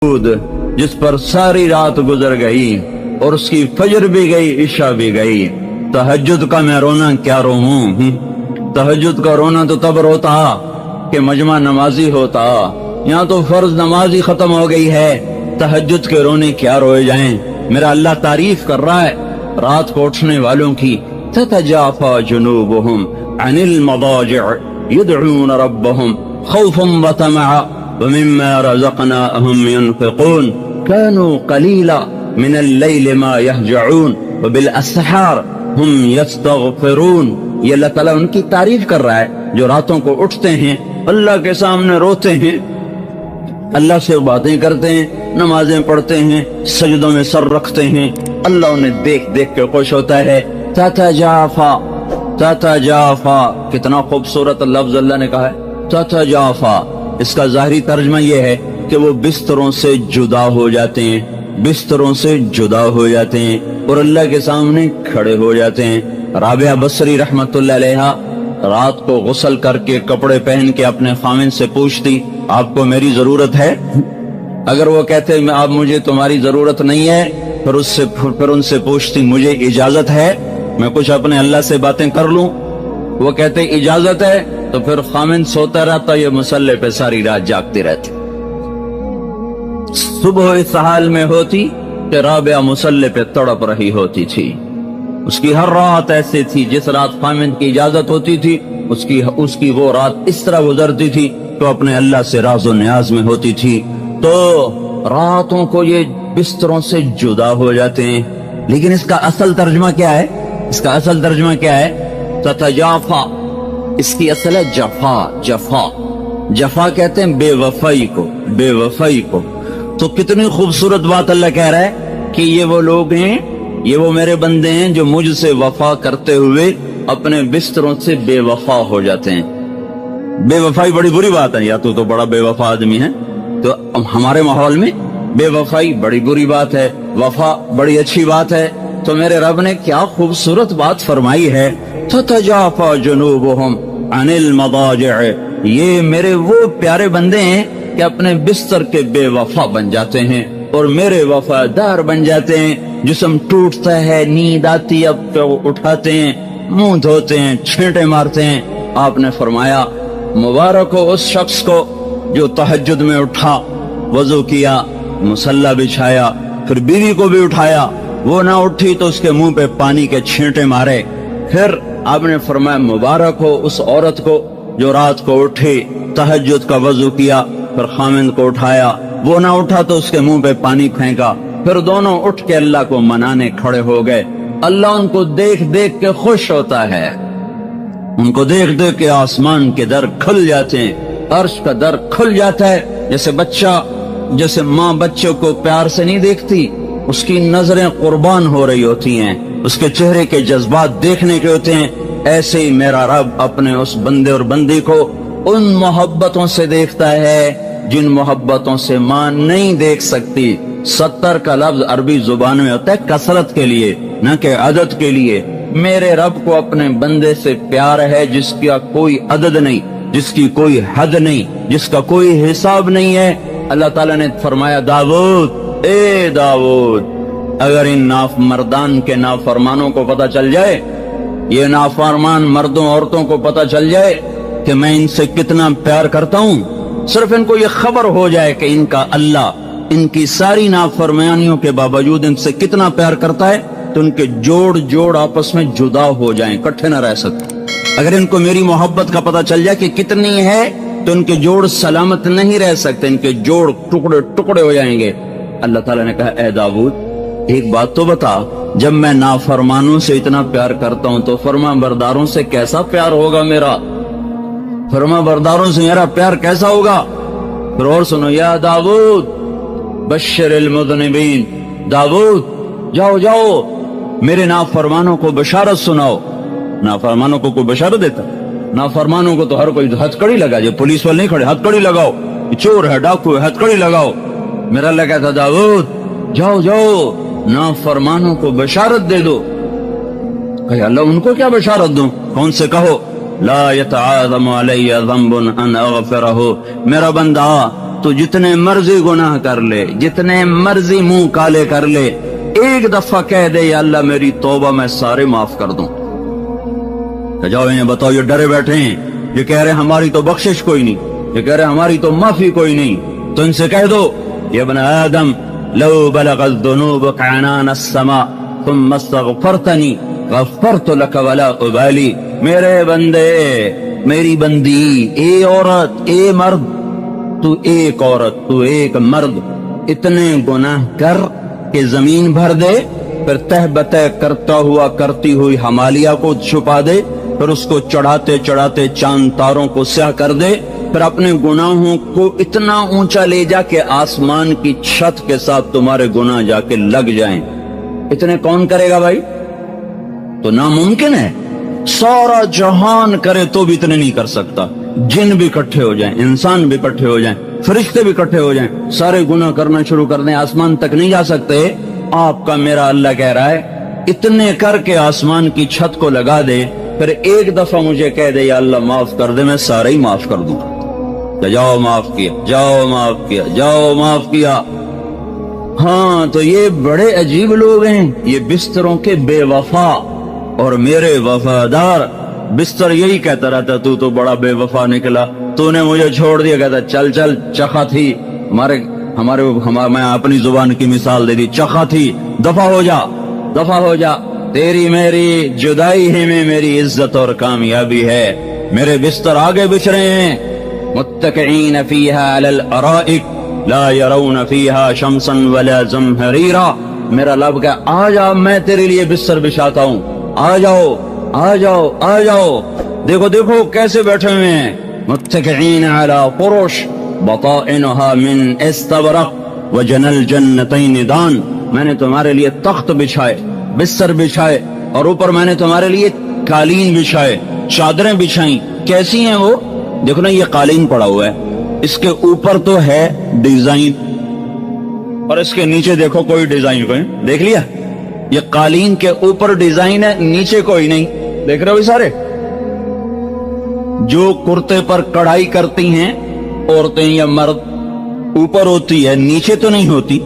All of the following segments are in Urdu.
جس پر ساری رات گزر گئی اور اس کی فجر بھی گئی عشاء بھی گئی. تہجد کا میں رونا کیا روؤں. تہجد کا رونا تو تب روتا کہ مجمع نمازی ہوتا. یہاں تو فرض نمازی ختم ہو گئی ہے, تہجد کے رونے کیا روئے جائیں. میرا اللہ تعریف کر رہا ہے رات کو اٹھنے والوں کی. تتجافى جنوبهم عن المضاجع يدعون ربهم خوفا وطمعا ومما رزقناهم ينفقون كانوا قليلا من الليل ما يهجعون وبالاسحار هم يستغفرون. یہ اللہ تعالیٰ ان کی تعریف کر رہا ہے جو راتوں کو اٹھتے ہیں, اللہ کے سامنے روتے ہیں, اللہ سے باتیں کرتے ہیں, نمازیں پڑھتے ہیں, سجدوں میں سر رکھتے ہیں. اللہ انہیں دیکھ دیکھ کے خوش ہوتا ہے. تتجافا, تتجافا, کتنا خوبصورت لفظ اللہ نے کہا ہے تتجافا. اس کا ظاہری ترجمہ یہ ہے کہ وہ بستروں سے جدا ہو جاتے ہیں, بستروں سے جدا ہو جاتے ہیں اور اللہ کے سامنے کھڑے ہو جاتے ہیں. رابعہ بصری رحمت اللہ علیہا رات کو غسل کر کے کپڑے پہن کے اپنے خامن سے پوچھتی آپ کو میری ضرورت ہے؟ اگر وہ کہتے آپ مجھے تمہاری ضرورت نہیں ہے, پھر ان سے پوچھتی مجھے اجازت ہے میں کچھ اپنے اللہ سے باتیں کر لوں؟ وہ کہتے اجازت ہے, تو پھر خامن سوتا رہتا, یہ مسلح پہ ساری رات جاگتی رہتی. صبح اس حال میں ہوتی کہ رابعہ مسلح پہ تڑپ رہی ہوتی تھی. اس کی ہر رات ایسے تھی, جس رات خامن کی اجازت ہوتی تھی اس کی وہ رات اس طرح گزرتی تھی تو اپنے اللہ سے راز و نیاز میں ہوتی تھی. تو راتوں کو یہ بستروں سے جدا ہو جاتے ہیں. لیکن اس کا اصل ترجمہ کیا ہے؟ اس کا اصل ترجمہ کیا ہے؟ تتجافا. اس کی اصل ہے جفا. جفا, جفا کہتے ہیں بے وفائی کو, بے وفائی کو. تو کتنی خوبصورت بات اللہ کہہ رہا ہے کہ یہ وہ لوگ ہیں, یہ وہ میرے بندے ہیں جو مجھ سے وفا کرتے ہوئے اپنے بستروں سے بے وفا ہو جاتے ہیں. بے وفائی بڑی بری بات ہے, یا تو بڑا بے وفا آدمی ہے, تو ہمارے ماحول میں بے وفائی بڑی بری بات ہے, وفا بڑی اچھی بات ہے. تو میرے رب نے کیا خوبصورت بات فرمائی ہے, تتجافى جنوبهم عن المضاجع. یہ میرے وہ پیارے بندے ہیں کہ اپنے بستر کے بے وفا بن جاتے ہیں اور میرے وفادار بن جاتے ہیں. جسم ٹوٹتا ہے, نیند آتی, اب تو اٹھاتے ہیں, منہ دھوتے ہیں, چھینٹے مارتے ہیں. آپ نے فرمایا مبارک ہو اس شخص کو جو تہجد میں اٹھا, وضو کیا, مصلی بچھایا, پھر بیوی کو بھی اٹھایا, وہ نہ اٹھی تو اس کے منہ پہ پانی کے چھینٹے مارے. پھر آپ نے فرمایا مبارک ہو اس عورت کو جو رات کو اٹھی, تہجد کا وضو کیا, پھر خامند کو اٹھایا, وہ نہ اٹھا تو اس کے منہ پہ پانی پھینکا, پھر دونوں اٹھ کے اللہ کو منانے کھڑے ہو گئے. اللہ ان کو دیکھ دیکھ کے خوش ہوتا ہے, ان کو دیکھ دیکھ کے آسمان کے در کھل جاتے ہیں, عرش کا در کھل جاتا ہے. جیسے ماں بچوں کو پیار سے نہیں دیکھتی, اس کی نظریں قربان ہو رہی ہوتی ہیں, اس کے چہرے کے جذبات دیکھنے کے ہوتے ہیں. ایسے ہی میرا رب اپنے اس بندے اور بندی کو ان محبتوں سے دیکھتا ہے جن محبتوں سے ماں نہیں دیکھ سکتی. 70 کا لفظ عربی زبان میں ہوتا ہے کثرت کے لیے, نہ کہ عدد کے لیے. میرے رب کو اپنے بندے سے پیار ہے جس کا کوئی عدد نہیں, جس کی کوئی حد نہیں, جس کا کوئی حساب نہیں ہے. اللہ تعالیٰ نے فرمایا داؤد, اے داؤد, اگر ان مردان کے نافرمانوں کو پتہ چل جائے, یہ نافرمان مردوں عورتوں کو پتہ چل جائے کہ میں ان سے کتنا پیار کرتا ہوں, صرف ان کو یہ خبر ہو جائے کہ ان کا اللہ ان کی ساری نافرمانیوں کے باوجود ان سے کتنا پیار کرتا ہے, تو ان کے جوڑ آپس میں جدا ہو جائیں, اکٹھے نہ رہ سکتے. اگر ان کو میری محبت کا پتہ چل جائے کہ کتنی ہے تو ان کے جوڑ سلامت نہیں رہ سکتے, ان کے جوڑ ٹکڑے ٹکڑے ہو جائیں گے. اللہ تعالیٰ نے کہا اے داؤد ایک بات تو بتا, جب میں نافرمانوں سے اتنا پیار کرتا ہوں تو فرما برداروں سے کیسا پیار ہوگا میرا, فرما برداروں سے میرا پیار کیسا ہوگا. پھر اور سنو, یا داؤد بشر المذنبین, داؤد جاؤ جاؤ میرے نافرمانوں کو بشارت سناؤ. نافرمانوں کو کوئی بشارت دیتا؟ نافرمانوں کو تو ہر کوئی ہتھ کڑی لگا, جو پولیس والے نہیں کھڑے ہتھ کڑی لگاؤ, چور ہے ڈاکو ہے ہتھ کڑی لگاؤ. میرا اللہ کہتا داؤد جاؤ جاؤ نافرمانوں کو بشارت دے دو. کہ اللہ ان کو کیا بشارت دوں, کون سے کہو, لا يتعاظم علی ذنب ان اغفرہ, میرا بندہ تو جتنے مرضی گناہ کر لے, جتنے مرضی منہ کالے کر لے, ایک دفعہ کہہ دے یا اللہ میری توبہ میں سارے معاف کر دوں. کہ جاؤ انہیں بتاؤ, یہ ڈرے بیٹھے ہیں, یہ کہہ رہے ہماری تو بخشش کوئی نہیں, یہ کہہ رہے ہماری تو معافی کوئی نہیں, تو ان سے کہہ دو یا ابن آدم لو بلغت ذنوبك عنان السماء ثم استغفرتنی غفرت لك ولا ابالی. میرے بندے, میری بندی, اے عورت, اے مرد, تو ایک عورت, تو ایک مرد, اتنے گناہ کر کہ زمین بھر دے, پھر تہ بتہ کرتا ہوا کرتی ہوئی ہمالیہ کو چھپا دے, پھر اس کو چڑھاتے چڑھاتے چاند تاروں کو سیاہ کر دے, پھر اپنے گناہوں کو اتنا اونچا لے جا کہ آسمان کی چھت کے ساتھ تمہارے گناہ جا کے لگ جائیں. اتنے کون کرے گا بھائی؟ تو ناممکن ہے. سارا جہان کرے تو بھی اتنے نہیں کر سکتا. جن بھی اکٹھے ہو جائیں, انسان بھی اکٹھے ہو جائیں, فرشتے بھی اکٹھے ہو جائیں, سارے گناہ کرنا شروع کر دیں, آسمان تک نہیں جا سکتے. آپ کا میرا اللہ کہہ رہا ہے اتنے کر کے آسمان کی چھت کو لگا دے, پھر ایک دفعہ مجھے کہہ دے یا اللہ معاف کر دے, میں سارے ہی معاف کر دوں. جاؤ معاف کیا, جاؤ معاف کیا, جاؤ معاف کیا. ہاں تو یہ بڑے عجیب لوگ ہیں, یہ بستروں کے بے وفا اور میرے وفادار. بستر یہی کہتا رہتا تو بڑا بے وفا نکلا, تو نے مجھے چھوڑ دیا, کہتا چل چل چخا تھی میں اپنی زبان کی مثال دے دی, چخا تھی, دفع ہو جا, دفع ہو جا, تیری میری جدائی ہی میں میری عزت اور کامیابی ہے. میرے بستر آگے بچھ رہے ہیں, متکئین فیہا علی الارائک لا یرون فیہا شمسا ولا زمہریرا. میرا لب کہ آ جا, میں تیرے لیے بستر بچھاتا ہوں, آ جاؤ آ جاؤ آ جاؤ. دیکھو دیکھو کیسے بیٹھے ہوئے ہیں, متکئین علی فرش بطائنها من استبرق وجن الجنتین دان. میں نے تمہارے لیے تخت بچھائے, بستر بچھائے, اور اوپر میں نے تمہارے لیے قالین بچھائے, چادریں بچھائیں. کیسی ہیں وہ؟ دیکھو نا, یہ قالین پڑا ہوا ہے, اس کے اوپر تو ہے ڈیزائن, اور اس کے نیچے دیکھو کوئی ڈیزائن کوئی, دیکھ لیا؟ یہ قالین کے اوپر ڈیزائن ہے, نیچے کوئی نہیں. دیکھ رہے ہو سارے جو کرتے پر کڑھائی کرتی ہیں عورتیں یا مرد, اوپر ہوتی ہے, نیچے تو نہیں ہوتی.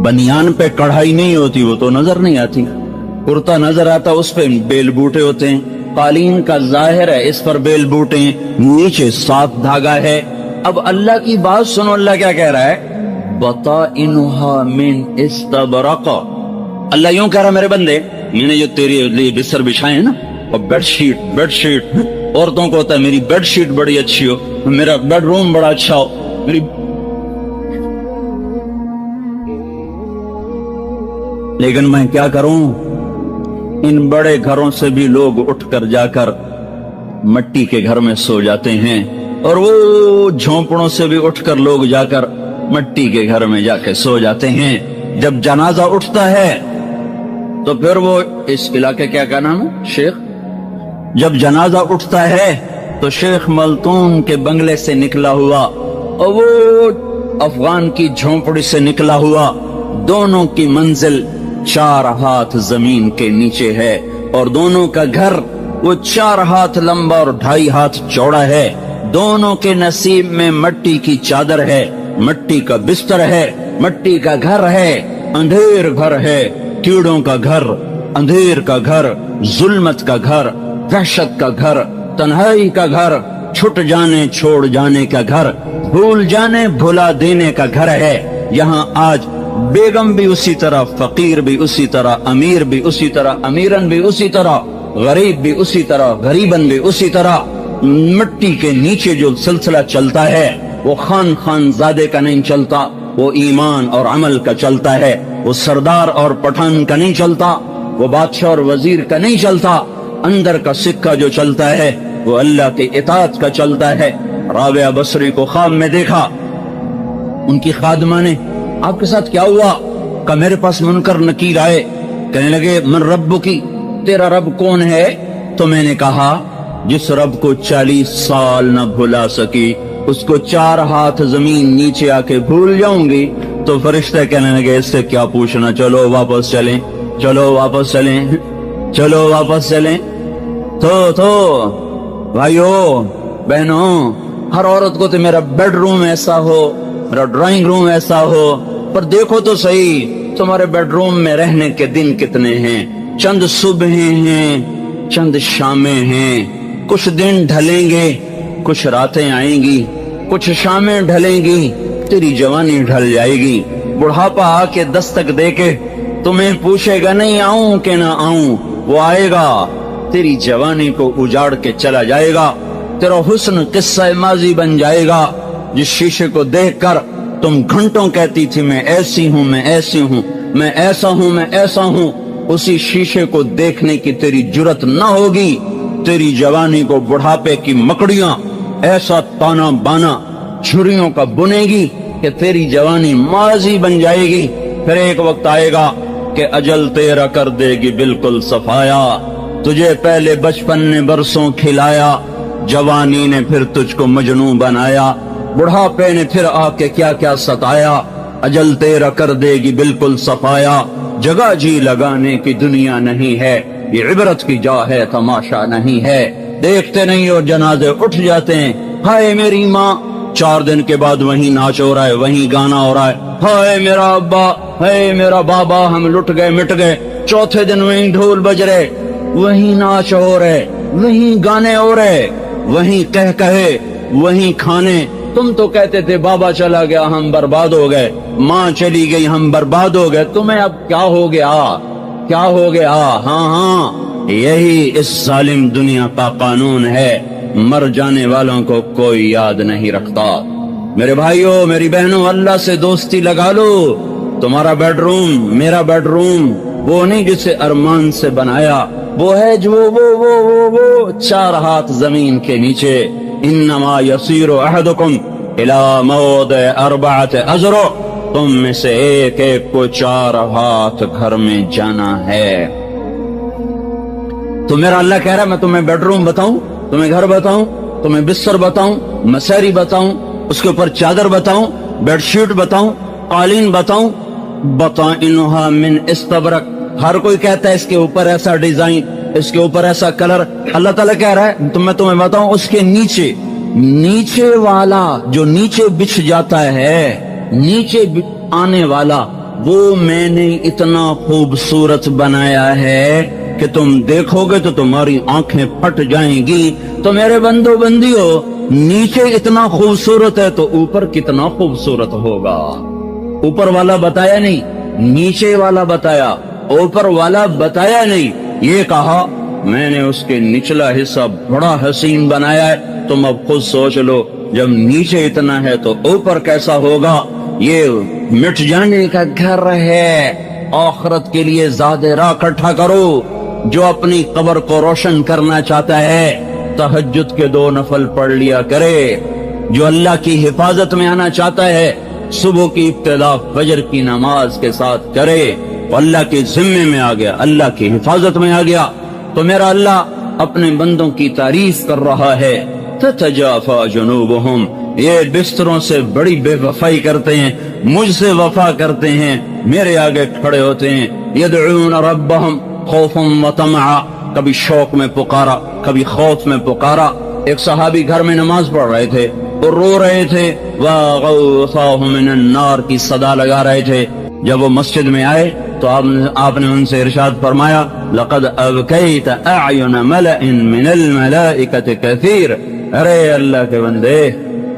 بنیان پہ کڑھائی نہیں ہوتی, وہ تو نظر نہیں آتی. کرتا نظر آتا, اس پہ بیل بوٹے ہوتے ہیں. قالین کا ظاہر ہے, اس پر بیل بوٹے ہیں, نیچے صاف دھاگا ہے. اب اللہ کی بات سنو, اللہ کیا کہہ رہا ہے, بطائنها من استبرق. اللہ یوں کہہ رہا میرے بندے, میں نے جو تیرے لیے بستر بچھائے ہیں نا, اور بیڈ شیٹ عورتوں کو ہوتا ہے میری بیڈ شیٹ بڑی اچھی ہو, میرا بیڈ روم بڑا اچھا ہو, میری, لیکن میں کیا کروں, ان بڑے گھروں سے بھی لوگ اٹھ کر جا کر مٹی کے گھر میں سو جاتے ہیں, اور وہ جھونپڑوں سے بھی اٹھ کر لوگ جا کر مٹی کے گھر میں جا کے سو جاتے ہیں. جب جنازہ اٹھتا ہے تو پھر وہ, اس علاقے کیا کا نام ہے, شیخ, جب جنازہ اٹھتا ہے تو شیخ ملتون کے بنگلے سے نکلا ہوا اور وہ افغان کی جھونپڑی سے نکلا ہوا, دونوں کی منزل 4 ہاتھ زمین کے نیچے ہے, اور دونوں کا گھر وہ 4 ہاتھ لمبا اور 2.5 ہاتھ چوڑا ہے. دونوں کے نصیب میں مٹی کی چادر ہے, مٹی کا بستر ہے, مٹی کا گھر ہے, اندھیر گھر ہے, کیڑوں کا گھر, اندھیر کا گھر, ظلمت کا گھر, وحشت کا گھر, تنہائی کا گھر, چھٹ جانے چھوڑ جانے کا گھر, بھول جانے بھلا دینے کا گھر ہے. یہاں آج بیگم بھی اسی طرح, فقیر بھی اسی طرح, امیر بھی اسی طرح, امیرن بھی اسی طرح, غریب بھی اسی طرح, غریبن بھی اسی طرح. مٹی کے نیچے جو سلسلہ چلتا ہے وہ خان زادے کا نہیں چلتا, وہ ایمان اور عمل کا چلتا ہے. وہ سردار اور پٹھان کا نہیں چلتا, وہ بادشاہ اور وزیر کا نہیں چلتا. اندر کا سکہ جو چلتا ہے وہ اللہ کے اطاعت کا چلتا ہے. رابعہ بصری کو خواب میں دیکھا, ان کی خادمہ نے, آپ کے ساتھ کیا ہوا؟ کہ میرے پاس منکر نکیر آئے, کہنے لگے من رب کی, تیرا رب کون ہے؟ تو میں نے کہا جس رب کو 40 سال نہ بھلا سکی اس کو 4 ہاتھ زمین نیچے آ کے بھول جاؤں گی. تو فرشتے کہنے لگے اس سے کیا پوچھنا, چلو واپس چلیں, چلو واپس چلیں, چلو واپس چلیں. تو بھائیو بہنوں, ہر عورت کو تو میرا بیڈ روم ایسا ہو، میرا ڈرائنگ روم ایسا ہو، پر دیکھو تو صحیح تمہارے بیڈ روم میں رہنے کے دن کتنے ہیں؟ چند صبحیں ہیں، چند شامیں ہیں، کچھ دن ڈھلیں گے، کچھ راتیں آئیں گی، کچھ شامیں ڈھلیں گی، تیری جوانی ڈھل جائے گی، بڑھاپا آ کے دستک دے کے تمہیں پوچھے گا نہیں آؤں کہ نہ آؤں، وہ آئے گا، تیری جوانی کو اجاڑ کے چلا جائے گا، تیرا حسن قصہ ماضی بن جائے گا۔ جس شیشے کو دیکھ کر تم گھنٹوں کہتی تھی میں ایسی ہوں، میں ایسی ہوں، میں ایسا ہوں، میں ایسا ہوں، اسی شیشے کو دیکھنے کی تیری جرت نہ ہوگی، تیری جوانی کو بڑھاپے کی مکڑیاں ایسا تانا بانا چھریوں کا بنے گی کہ تیری جوانی ماضی بن جائے گی۔ پھر ایک وقت آئے گا کہ اجل تیرا کر دے گی بالکل صفایا، تجھے پہلے بچپن نے برسوں کھلایا، جوانی نے پھر تجھ کو مجنون بنایا، بڑھاپے نے پھر آ کے کیا کیا ستایا، اجل تیرا کر دے گی بالکل صفایا، جگہ جی لگانے کی دنیا نہیں ہے، یہ عبرت کی جا ہے تماشا نہیں ہے، دیکھتے نہیں اور جنازے اٹھ جاتے ہیں، ہائے میری ماں، 4 دن کے بعد وہیں ناچ ہو رہا ہے، وہیں گانا ہو رہا ہے، ہائے میرا ابا، ہائے میرا بابا، ہم لٹ گئے مٹ گئے، چوتھے دن وہیں ڈھول بج رہے، وہیں ناچ ہو رہے، وہیں گانے ہو رہے، وہیں کہہ کہے، وہیں کھانے۔ تم تو کہتے تھے بابا چلا گیا ہم برباد ہو گئے، ماں چلی گئی ہم برباد ہو گئے، تمہیں اب کیا ہو گیا؟ کیا ہو گیا؟ ہاں ہاں، یہی اس ظالم دنیا کا قانون ہے، مر جانے والوں کو کوئی یاد نہیں رکھتا۔ میرے بھائیوں، میری بہنوں، اللہ سے دوستی لگا لو۔ تمہارا بیڈ روم، میرا بیڈ روم وہ نہیں جسے ارمان سے بنایا، وہ ہے جو وہ 4 ہاتھ زمین کے نیچے۔ انما یسیر احدکم الی موضع 4 اذرع، تم میں سے ایک ایک کو 4 ہاتھ گھر میں جانا ہے۔ تو میرا اللہ کہہ رہا ہے میں تمہیں بیڈ روم بتاؤں، تمہیں گھر بتاؤں، تمہیں بستر بتاؤں، مساری بتاؤں، اس کے اوپر چادر بتاؤں، بیڈ شیٹ بتاؤں، قالین بتاؤں، بطائنھا من استبرق۔ ہر کوئی کہتا ہے اس کے اوپر ایسا ڈیزائن، اس کے اوپر ایسا کلر، اللہ تعالیٰ کہہ رہا ہے تو میں تمہیں بتاؤں اس کے نیچے والا جو نیچے بچھ جاتا ہے، نیچے آنے والا وہ میں نے اتنا خوبصورت بنایا ہے کہ تم دیکھو گے تو تمہاری آنکھیں پھٹ جائیں گی۔ تو میرے بندو بندیو، نیچے اتنا خوبصورت ہے تو اوپر کتنا خوبصورت ہوگا؟ اوپر والا بتایا نہیں، نیچے والا بتایا، اوپر والا بتایا نہیں۔ یہ کہا میں نے اس کے نچلا حصہ بڑا حسین بنایا ہے، تم اب خود سوچ لو جب نیچے اتنا ہے تو اوپر کیسا ہوگا۔ یہ مٹ جانے کا گھر ہے، آخرت کے لیے زیادہ راہ اکٹھا کرو۔ جو اپنی قبر کو روشن کرنا چاہتا ہے تہجد کے 2 نفل پڑھ لیا کرے، جو اللہ کی حفاظت میں آنا چاہتا ہے صبح کی ابتدا فجر کی نماز کے ساتھ کرے، اللہ کے ذمے میں آ گیا، اللہ کی حفاظت میں آ گیا۔ تو میرا اللہ اپنے بندوں کی تعریف کر رہا ہے، تتجافا جنوبہم، یہ بستروں سے بڑی بے وفائی کرتے ہیں، مجھ سے وفا کرتے ہیں، میرے آگے کھڑے ہوتے ہیں، یدعون ربہم خوفا وطمعا، کبھی شوق میں پکارا، کبھی خوف میں پکارا۔ ایک صحابی گھر میں نماز پڑھ رہے تھے اور رو رہے تھے، وَغَوْثَاهُ مِنَ النَّارِ کی صدا لگا رہے تھے۔ جب وہ مسجد میں آئے تو آپ نے ان سے ارشاد فرمایا، لَقَدْ أَبْكَيْتَ أَعْيُنَ مَلَئٍ مِّنَ الْمَلَائِكَةِ كَثِيرٍ، ارے اللہ کے بندے،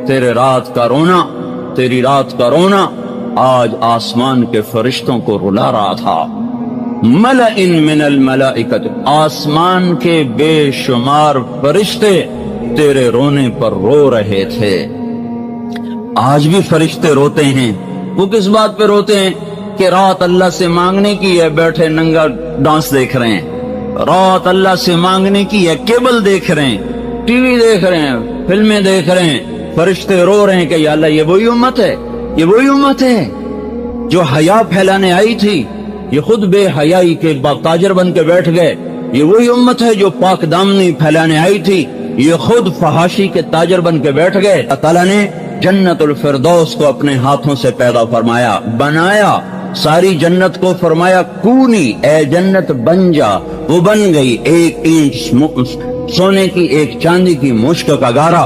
تیری رات کا رونا آج آسمان کے فرشتوں کو رلا رہا تھا۔ مَلَئٍ مِّنَ الْمَلَائِكَةِ، آسمان کے بے شمار فرشتے تیرے رونے پر رو رہے تھے۔ آج بھی فرشتے روتے ہیں۔ وہ کس بات پہ روتے ہیں؟ کہ رات اللہ سے مانگنے کی ہے، بیٹھے ننگا ڈانس دیکھ رہے ہیں، رات اللہ سے مانگنے کی ہے، کیبل دیکھ رہے ہیں، ٹی وی دیکھ رہے ہیں، فلمیں دیکھ رہے ہیں، فرشتے رو رہے ہیں کہ یا اللہ یہ وہی امت ہے، یہ وہی امت ہے جو حیا پھیلانے آئی تھی، یہ خود بے حیائی کے تاجر بن کے بیٹھ گئے، یہ وہی امت ہے جو پاک دامنی پھیلانے آئی تھی، یہ خود فحاشی کے تاجر بن کے بیٹھ گئے۔ اللہ تعالیٰ نے جنت الفردوس کو اپنے ہاتھوں سے پیدا فرمایا، بنایا، ساری جنت کو فرمایا کونی، اے جنت بن جا، وہ بن گئی، 1 اینٹ سونے کی، 1 چاندی کی مشک کا گارا،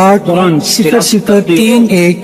80031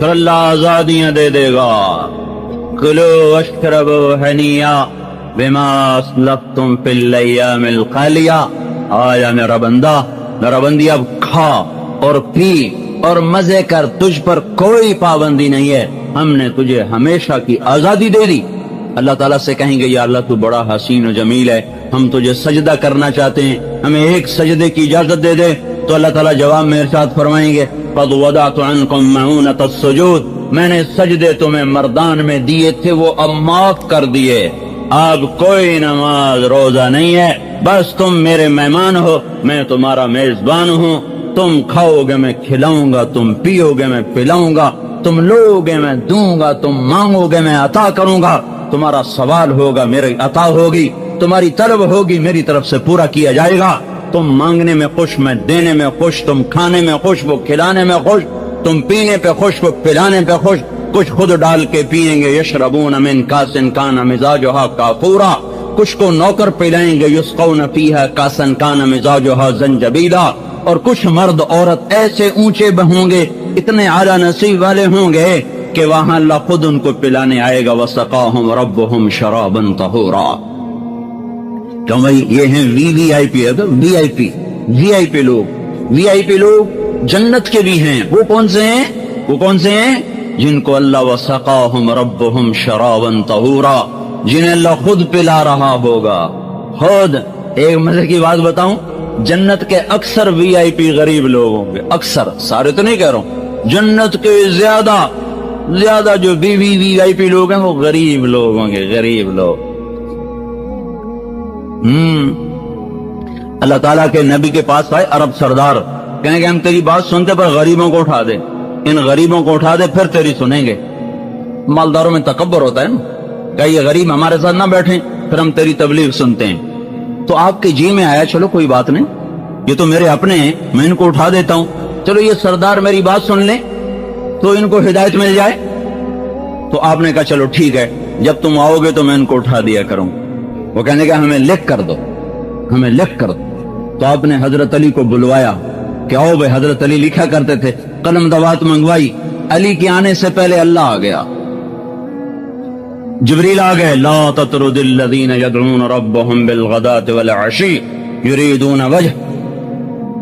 پھر اللہ آزادیاں دے دے گا. کلو واشربو ہنیا بما اسلفتم فی الایام الخالیہ. آیا میرا بندہ، میرا بندی، اب کھا اور پی اور مزے کر، تجھ پر کوئی پابندی نہیں ہے، ہم نے تجھے ہمیشہ کی آزادی دے دی. اللہ تعالیٰ سے کہیں گے یا اللہ تو بڑا حسین و جمیل ہے، ہم تجھے سجدہ کرنا چاہتے ہیں، ہمیں ایک سجدے کی اجازت دے دے. تو اللہ تعالیٰ جواب میں ارشاد فرمائیں گے قد وضعت عنکم معونۃ السجود، میں نے سجدے تمہیں مردان میں دیے تھے، وہ اب معاف کر دیے. اب کوئی نماز روزہ نہیں ہے، بس تم میرے مہمان ہو، میں تمہارا میزبان ہوں. تم کھاؤ گے میں کھلاؤں گا، تم پیو گے میں پلاؤں گا، تم لو گے میں دوں گا، تم مانگو گے میں عطا کروں گا، تمہارا سوال ہوگا میری عطا ہوگی، تمہاری طلب ہوگی میری طرف سے پورا کیا جائے گا. تم مانگنے میں خوش، میں دینے میں خوش، تم کھانے میں خوش، وہ کھلانے میں خوش، تم پینے پہ خوش، وہ پلانے پہ خوش. کچھ خود ڈال کے پیئیں گے، یشربون من کاس کان مزاجھا کافورا، کچھ کو نوکر پلائیں گے، یسقون فیہا کاسا کان مزاجھا زنجبیلا. اور کچھ مرد عورت ایسے اونچے ہوں گے، اتنے اعلیٰ نصیب والے ہوں گے کہ وہاں اللہ خود ان کو پلانے آئے گا. وسقاہم ربہم شرابا طہورا. تو بھائی یہ ہیں وی آئی پی، وی آئی پی لوگ. وی آئی پی لوگ جنت کے بھی ہیں. وہ کون سے ہیں؟ وہ کون سے ہیں؟ جن کو اللہ وسقاہم ربہم شرابا طہورا، جنہیں اللہ خود پلا رہا ہوگا. خود ایک مزے کی بات بتاؤں، جنت کے اکثر وی آئی پی غریب لوگ ہوں گے، اکثر، سارے تو نہیں کہہ رہا ہوں، جنت کے زیادہ جو وی آئی پی لوگ ہیں وہ غریب لوگ ہوں گے، غریب لوگ. اللہ تعالیٰ کے نبی کے پاس آئے عرب سردار، کہیں گے ہم تیری بات سنتے پر غریبوں کو اٹھا دے، ان غریبوں کو اٹھا دے پھر تیری سنیں گے. مالداروں میں تکبر ہوتا ہے نا، کہ یہ غریب ہمارے ساتھ نہ بیٹھیں پھر ہم تیری تبلیغ سنتے ہیں. تو آپ کے جی میں آیا چلو کوئی بات نہیں، یہ تو میرے اپنے ہیں، میں ان کو اٹھا دیتا ہوں، چلو یہ سردار میری بات سن لیں تو ان کو ہدایت مل جائے. تو آپ نے کہا چلو ٹھیک ہے، جب تم آؤ گے تو میں ان کو اٹھا دیا کروں. وہ کہنے کا ہمیں لکھ کر دو، ہمیں لکھ کر دو. تو آپ نے حضرت علی کو بلوایا کہ آؤ بھائی. حضرت علی لکھا کرتے تھے، قلم دوات منگوائی. علی کے آنے سے پہلے اللہ آ گیا، جبریل آ گئے. لا تطرد الذین یدعون ربهم بالغداة والعشی یریدون وجہ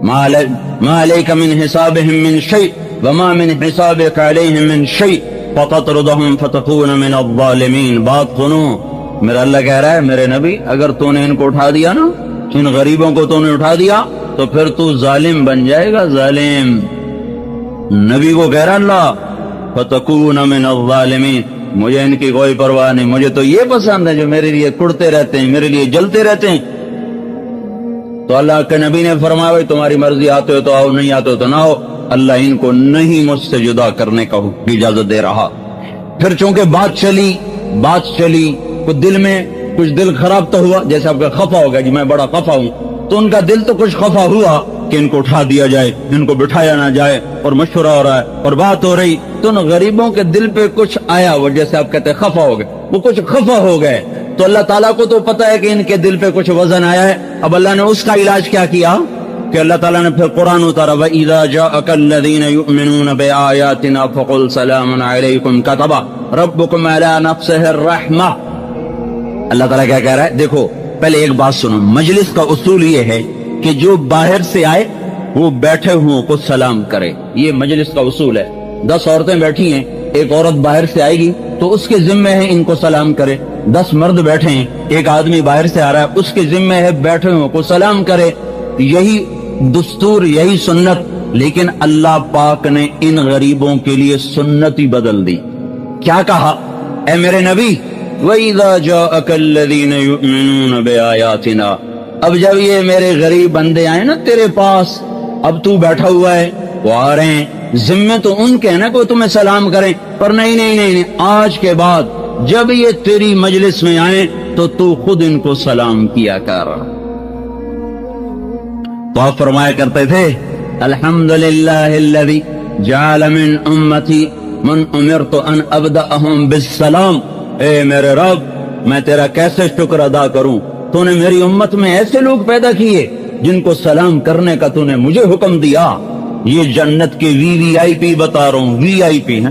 ما علیک من حسابهم من شیء وما من حسابک علیہم من شیء فتطردهم فتکون من الظالمین. بات سنو، میرا اللہ کہہ رہا ہے میرے نبی اگر تو نے ان کو اٹھا دیا نا، ان غریبوں کو تو نے اٹھا دیا تو پھر تو ظالم بن جائے گا، ظالم. نبی کو کہہ رہا اللہ فتکون من الظالمین. مجھے ان کی کوئی پرواہ نہیں، مجھے تو یہ پسند ہے جو میرے لیے کڑتے رہتے ہیں، میرے لیے جلتے رہتے ہیں. تو اللہ کے نبی نے فرمایا بھائی تمہاری مرضی، آتے ہو تو آؤ، نہیں آتے ہو تو نہ ہو. اللہ ان کو نہیں مجھ سے جدا کرنے کا اجازت دے رہا. پھر چونکہ بات چلی کچھ دل میں کچھ دل خراب تو ہوا، جیسے آپ کا خفا ہو گیا کہ میں بڑا خفا ہوں، تو ان کا دل تو کچھ خفا ہوا کہ ان کو اٹھا دیا جائے، ان کو بٹھایا نہ جائے، اور مشورہ ہو رہا ہے اور بات ہو رہی. تو ان غریبوں کے دل پہ کچھ آیا، وہ جیسے آپ کہتے ہیں خفا ہو گئے، وہ کچھ خفا ہو گئے. تو اللہ تعالیٰ کو تو پتا ہے کہ ان کے دل پہ کچھ وزن آیا ہے. اب اللہ نے اس کا علاج کیا کیا کہ اللہ تعالیٰ نے پھر قرآن اتارا وَإِذَا جَاءَكَ الَّذِينَ يُؤْمِنُونَ بِآيَاتِنَا فَقُلْ سَلَامٌ عَلَيْكُمْ كَتَبَ رَبُّكُمْ عَلَى نَفْسِهِ الرَّحْمَةِ. اللہ تعالیٰ کیا کہہ رہا ہے؟ دیکھو پہلے ایک بات سنو، مجلس کا اصول یہ ہے کہ جو باہر سے آئے وہ بیٹھے ہوں کو سلام کرے. یہ مجلس کا اصول ہے. 10 عورتیں بیٹھی ہیں، ایک عورت باہر سے آئے گی تو اس کے ذمہ ہے ان کو سلام کرے. 10 مرد بیٹھے ہیں، ایک آدمی باہر سے آ رہا ہے، اس کے ذمہ ہے بیٹھے ہوں کو سلام کرے. یہی دستور، یہی سنت. لیکن اللہ پاک نے ان غریبوں کے لیے سنت ہی بدل دی. کیا کہا؟ اے میرے نبی وَإِذَا جَاءَكَ الَّذِينَ يُؤْمِنُونَ بِآيَاتِنَا، اب جب یہ میرے غریب بندے آئے نا تیرے پاس، اب تو بیٹھا ہوا ہے، وہ آ رہے ہیں، ذمہ تو ان کے نا کوئی تمہیں سلام کریں، پر نہیں، آج کے بعد جب یہ تیری مجلس میں آئیں تو تو خود ان کو سلام کیا کر. تو آپ فرمایا کرتے تھے الحمدللہ الذی جعل من امتی من امرت ان ابدأہم بالسلام. اے میرے رب میں تیرا کیسے شکر ادا کروں، تو نے میری امت میں ایسے لوگ پیدا کیے جن کو سلام کرنے کا تو نے مجھے حکم دیا. یہ جنت کے وی آئی پی بتا رہا ہوں، وی آئی پی ہیں،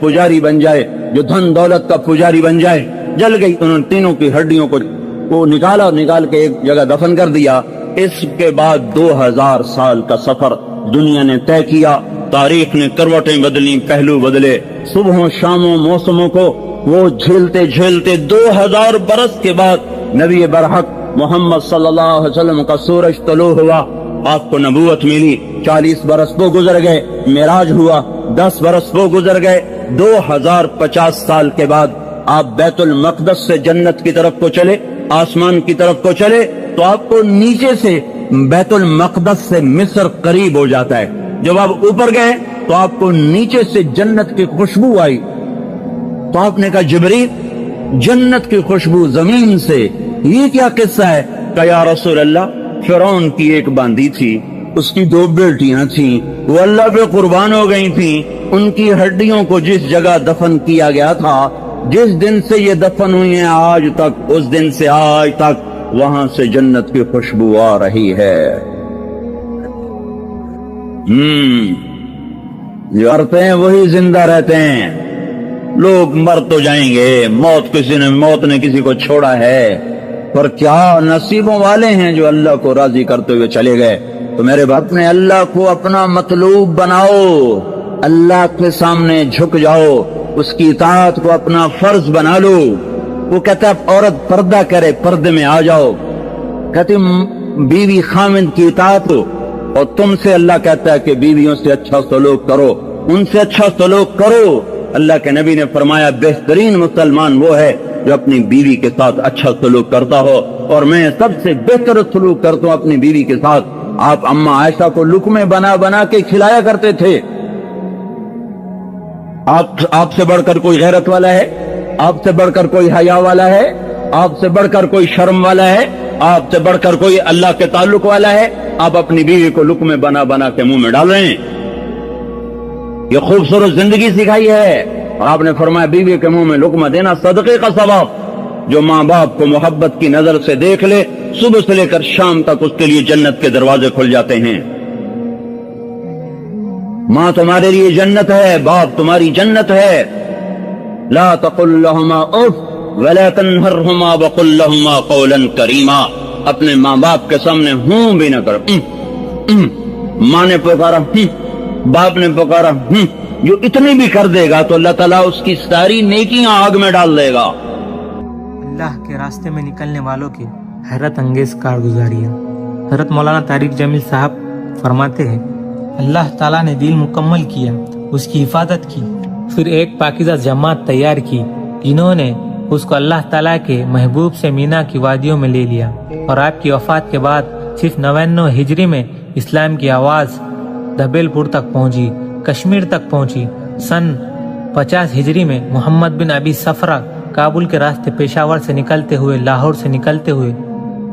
پجاری بن جائے, جو دھن دولت کا پجاری بن جائے. جل گئی. انہوں نے تینوں کی ہڈیوں کو نکالا اور نکال کے ایک جگہ دفن کر دیا. اس کے بعد 2000 سال کا سفر دنیا نے طے کیا. تاریخ نے کروٹیں بدلی, پہلو بدلے. صبحوں شاموں موسموں کو وہ جھیلتے جھیلتے 2000 برس کے بعد نبی برحق محمد صلی اللہ علیہ وسلم کا سورج طلوع ہوا. آپ کو نبوت ملی. 40 برس وہ گزر گئے. معراج ہوا. 10 برس وہ گزر گئے. 2050 سال کے بعد آپ بیت المقدس سے جنت کی طرف کو چلے, آسمان کی طرف کو چلے, تو آپ کو نیچے سے بیت المقدس سے مصر قریب ہو جاتا ہے. جب آپ اوپر گئے تو آپ کو نیچے سے جنت کی خوشبو آئی. تو آپ نے کہا جبریل, جنت کی خوشبو زمین سے, یہ کیا قصہ ہے؟ کہ یا رسول اللہ, فرعون کی ایک باندی تھی, اس کی 2 بیٹیاں تھیں, وہ اللہ پہ قربان ہو گئی تھیں. ان کی ہڈیوں کو جس جگہ دفن کیا گیا تھا, جس دن سے یہ دفن ہوئی ہیں آج تک, اس دن سے آج تک وہاں سے جنت کی خوشبو آ رہی ہے. جو مرتے ہیں وہی زندہ رہتے ہیں. لوگ مر تو جائیں گے, موت نے کسی کو چھوڑا ہے, پر کیا نصیبوں والے ہیں جو اللہ کو راضی کرتے ہوئے چلے گئے. تو میرے باپ نے اللہ کو اپنا مطلوب بناؤ, اللہ کے سامنے جھک جاؤ, اس کی اطاعت کو اپنا فرض بنا لو. وہ کہتا ہے عورت پردہ کرے, پردے میں آ جاؤ. کہتی بیوی خامند کی اطاعت ہو, اور تم سے اللہ کہتا ہے کہ بیویوں سے اچھا سلوک کرو, ان سے اچھا سلوک کرو. اللہ کے نبی نے فرمایا بہترین مسلمان وہ ہے جو اپنی بیوی کے ساتھ اچھا سلوک کرتا ہو, اور میں سب سے بہتر سلوک کرتا ہوں اپنی بیوی کے ساتھ. آپ اماں عائشہ کو لقمے بنا بنا کے کھلایا کرتے تھے. آپ سے بڑھ کر کوئی غیرت والا ہے؟ آپ سے بڑھ کر کوئی حیا والا ہے؟ آپ سے بڑھ کر کوئی شرم والا ہے؟ آپ سے بڑھ کر کوئی اللہ کے تعلق والا ہے؟ آپ اپنی بیوی کو لقمے بنا بنا کے منہ میں ڈال رہے ہیں. یہ خوبصورت زندگی سکھائی ہے, اور آپ نے فرمایا بیوی کے منہ میں لقمہ دینا صدقے کا ثواب. جو ماں باپ کو محبت کی نظر سے دیکھ لے, صبح سے لے کر شام تک اس کے لیے جنت کے دروازے کھل جاتے ہیں. ماں تمہارے لیے جنت ہے, باپ تمہاری جنت ہے. لا تقل لهما اف ولا تنهرهما وقل لهما قولا کریما. اپنے ماں باپ کے سامنے ہوں بھی نہ کرو. ماں نے پکارا, باپ نے پکارا, جو اتنی بھی کر دے گا تو اللہ تعالیٰ اس کی ساری نیکیاں آگ میں ڈال دے گا. اللہ کے راستے میں نکلنے والوں کی حیرت انگیز کارگزاریاں. حضرت مولانا طارق جمیل صاحب فرماتے ہیں, اللہ تعالیٰ نے دل مکمل کیا, اس کی حفاظت کی, پھر ایک پاکیزہ جماعت تیار کی جنہوں نے اس کو اللہ تعالیٰ کے محبوب سے مینا کی وادیوں میں لے لیا. اور آپ کی وفات کے بعد صرف 99 ہجری میں اسلام کی آواز دبیل پور تک پہنچی, کشمیر تک پہنچی. سن 50 ہجری میں محمد بن ابی صفرہ کابل کے راستے پشاور سے نکلتے ہوئے, لاہور سے نکلتے ہوئے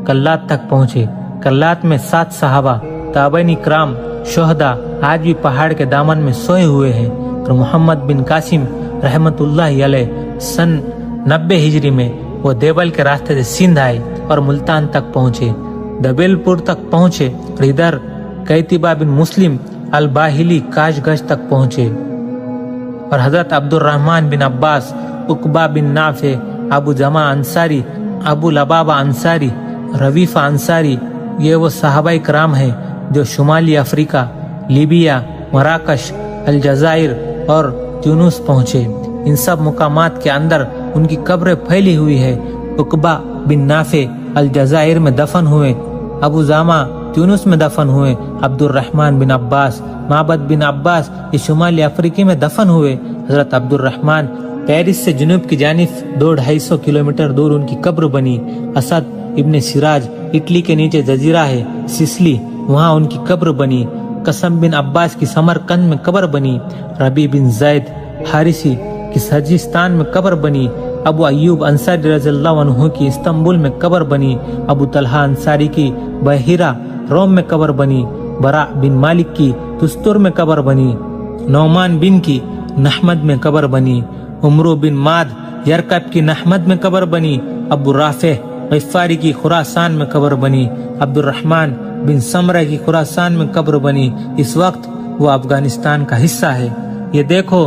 کلات تک پہنچے. کلات میں 7 صحابہ, تابعین کرام, شہداء آج بھی پہاڑ کے دامن میں سوئے ہوئے ہیں. اور محمد بن قاسم رحمت اللہ علیہ سن 90 ہجری میں وہ دیوبل کے راستے سے سندھ آئے اور ملتان تک پہنچے, دبیل پور تک پہنچے, اور ادھر قیتبہ بن مسلم الباہلی کاش گش تک پہنچے. اور حضرت عبد الرحمن بن عباس, عقبہ بن نافع, ابو جمع انصاری, ابو لبابہ انصاری, رویفہ انصاری, یہ وہ صحابہ کرام ہیں جو شمالی افریقہ, لیبیا, مراکش, الجزائر اور تیونس پہنچے. ان سب مقامات کے اندر ان کی قبریں پھیلی ہوئی ہے. عقبہ بن نافع الجزائر میں دفن ہوئے, ابو جامع تیونس میں دفن ہوئے, عبد الرحمن بن عباس, معبد بن عباس یہ شمالی افریقی میں دفن ہوئے. حضرت عبد الرحمن پیرس سے جنوب کی جانب 200-250 کلومیٹر دور ان کی قبر بنی. اسد ابن سراج اٹلی کے نیچے جزیرہ ہے سسلی, وہاں ان کی قبر بنی. قسم بن عباس کی سمرقند میں قبر بنی. ربی بن زید حارثی کی سرجستان میں قبر بنی. ابو ایوب انصاری رضی اللہ عنہ کی استنبول میں قبر بنی. ابو طلحہ انصاری کی بحیرہ روم میں قبر بنی. برا بن مالک کی تستر میں قبر بنی. نعمان بن کی نحمد میں قبر بنی. عمرو بن ماد یرکب کی نحمد میں قبر بنی. ابو رافع غفاری کی خراسان میں قبر بنی. عبد الرحمن بن سمرہ کی خراسان میں قبر بنی. اس وقت وہ افغانستان کا حصہ ہے. یہ دیکھو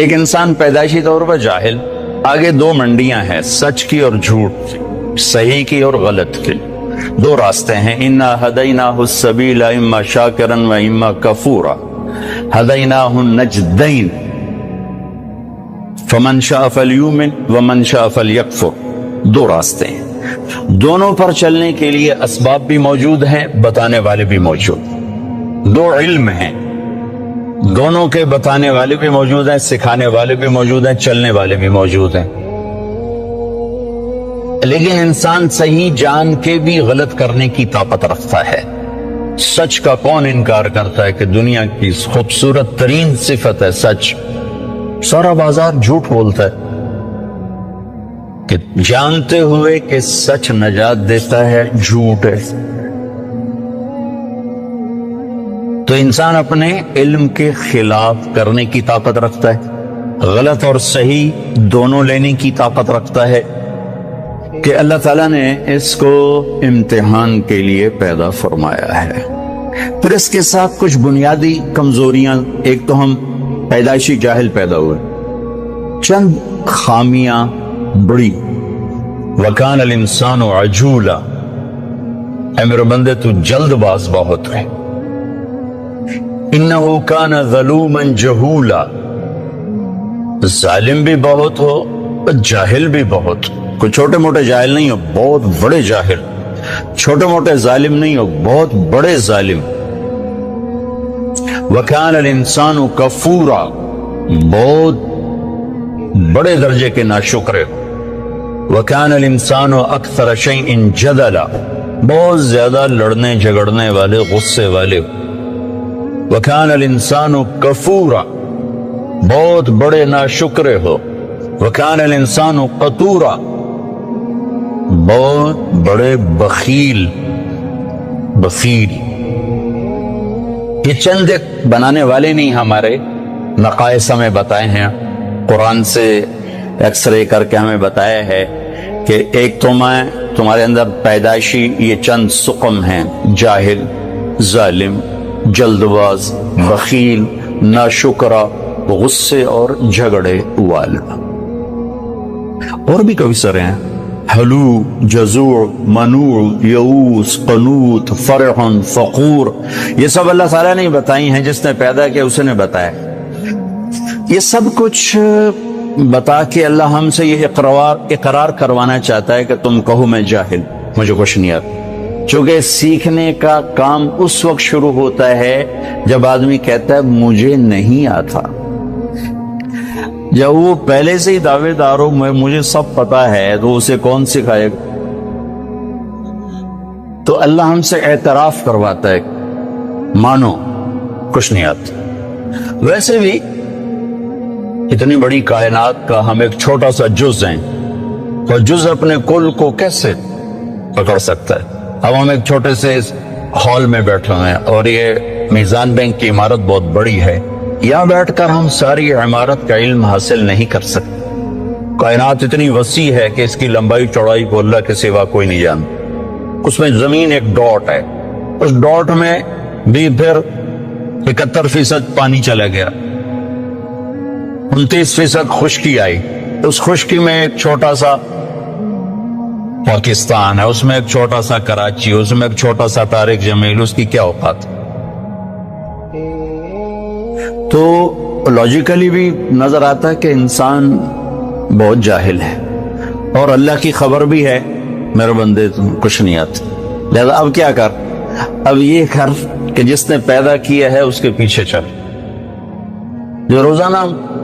ایک انسان پیدائشی طور پر جاہل، آگے دو منڈیاں ہیں، سچ کی اور جھوٹ، صحیح کی اور غلط کی، دو راستے ہیں۔ انا ہدیناہ السبیل اما شاکرا و اما کفورا ہدیناہ النجدین فمن شاء فلیؤمن ومن شاء فلیکفر، دو راستے ہیں، دونوں پر چلنے کے لیے اسباب بھی موجود ہیں، بتانے والے بھی موجود، دو علم ہیں، دونوں کے بتانے والے بھی موجود ہیں، سکھانے والے بھی موجود ہیں، چلنے والے بھی موجود ہیں۔ لیکن انسان صحیح جان کے بھی غلط کرنے کی طاقت رکھتا ہے۔ سچ کا کون انکار کرتا ہے کہ دنیا کی خوبصورت ترین صفت ہے سچ؟ سارا بازار جھوٹ بولتا ہے کہ جانتے ہوئے کہ سچ نجات دیتا ہے، جھوٹ ہے۔ تو انسان اپنے علم کے خلاف کرنے کی طاقت رکھتا ہے، غلط اور صحیح دونوں لینے کی طاقت رکھتا ہے، کہ اللہ تعالیٰ نے اس کو امتحان کے لیے پیدا فرمایا ہے۔ پھر اس کے ساتھ کچھ بنیادی کمزوریاں، ایک تو ہم پیدائشی جاہل پیدا ہوئے، چند خامیاں بڑی، وَكَانَ الْإِنسَانُ عَجُولًا، اے میرے بندے تو جلد باز بہت ہے، إِنَّهُ كَانَ ظَلُومًا جَهُولًا، ظالم بھی بہت ہو، جاہل بھی بہت، کوئی چھوٹے موٹے جاہل نہیں ہو، بہت بڑے جاہل، چھوٹے موٹے ظالم نہیں ہو، بہت بڑے ظالم۔ وَكَانَ الْإِنسَانُ كَفُورًا، بہت بڑے درجے کے ناشکر ہو۔ وَكَانَ الْإِنسَانُ أَكْثَرَ شَيْءٍ جَدَلًا، بہت زیادہ لڑنے جھگڑنے والے، غصے والے ہو۔ وَكَانَ الْإِنسَانُ كَفُورًا، بہت بڑے ناشکر ہو۔ وَكَانَ الْإِنسَانُ قَتُورًا، بہت بڑے بخیل۔ یہ چند ایک بنانے والے نہیں، ہمارے نقائص ہمیں بتائے ہیں، قرآن سے ایکس رے کر کے ہمیں بتایا ہے کہ ایک تمہارے اندر پیدائشی یہ چند سقم ہیں، جاہل، ظالم، جلد باز، بخیل، ناشکرا، غصے اور جھگڑے والا۔ اور بھی کئی سارے ہیں، حلو، جزوع، منوع، یئوس، قنوط، فرح، فقور، یہ سب اللہ تعالیٰ نے بتائی ہیں، جس نے پیدا کیا اس نے بتایا۔ یہ سب کچھ بتا کے اللہ ہم سے یہ اقرار کروانا چاہتا ہے کہ تم کہو میں جاہل، مجھے کچھ نہیں آتا، چونکہ سیکھنے کا کام اس وقت شروع ہوتا ہے جب آدمی کہتا ہے مجھے نہیں آتا۔ جب وہ پہلے سے ہی دعوے دار ہو مجھے سب پتا ہے تو اسے کون سکھائے گا؟ تو اللہ ہم سے اعتراف کرواتا ہے، مانو کچھ نہیں آتا۔ ویسے بھی اتنی بڑی کائنات کا ہم ایک چھوٹا سا جز ہیں، اور جز اپنے کل کو کیسے پکڑ سکتا ہے؟ اب ہم ایک چھوٹے سے ہال میں بیٹھے ہیں اور یہ میزان بینک کی عمارت بہت بڑی ہے، یہاں بیٹھ کر ہم ساری عمارت کا علم حاصل نہیں کر سکتے۔ کائنات اتنی وسیع ہے کہ اس کی لمبائی چوڑائی کو اللہ کے سوا کوئی نہیں جانتا۔ اس میں زمین ایک ڈاٹ ہے، اس ڈاٹ میں بھی پھر 71% پانی چلا گیا، 29% خشکی آئی، اس خشکی میں ایک چھوٹا سا پاکستان ہے، اس میں ایک چھوٹا سا کراچی، اس میں ایک چھوٹا سا طارق جمیل، اس کی کیا اوقات؟ تو لاجیکلی بھی نظر آتا ہے کہ انسان بہت جاہل ہے، اور اللہ کی خبر بھی ہے میرے بندے تم کچھ نہیں آتا۔ لہذا اب کیا کر؟ اب یہ کر کہ جس نے پیدا کیا ہے اس کے پیچھے چل۔ جو روزانہ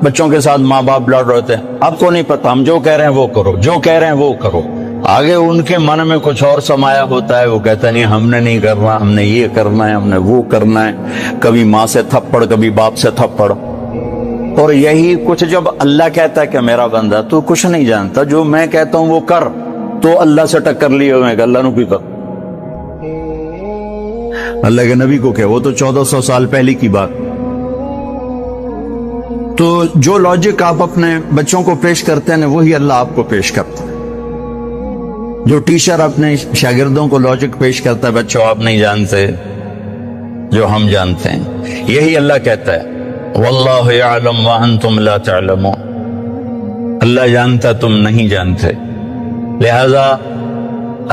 بچوں کے ساتھ ماں باپ لڑ رہے تھے، آپ کو نہیں پتا، ہم جو کہہ رہے ہیں وہ کرو، جو کہہ رہے ہیں وہ کرو، آگے ان کے من میں کچھ اور سمایا ہوتا ہے، وہ کہتا نہیں ہم نے نہیں کرنا، ہم نے یہ کرنا ہے، ہم نے وہ کرنا ہے، کبھی ماں سے تھپڑ، کبھی باپ سے تھپڑ۔ اور یہی کچھ جب اللہ کہتا ہے کہ میرا بندہ تو کچھ نہیں جانتا، جو میں کہتا ہوں وہ کر، تو اللہ سے ٹکر لیے ہوئے کہ اللہ نو بھی کر۔ اللہ کے نبی کو کہ وہ تو 1400 سال پہلے کی بات۔ تو جو لاجک آپ اپنے بچوں کو پیش کرتے ہیں وہی اللہ آپ کو پیش کرتا ہے۔ جو ٹیچر اپنے شاگردوں کو لاجک پیش کرتا ہے، بچوں آپ نہیں جانتے جو ہم جانتے ہیں، یہی اللہ کہتا ہے واللہ یعلم وانتم لا تعلمون، اللہ جانتا تم نہیں جانتے۔ لہذا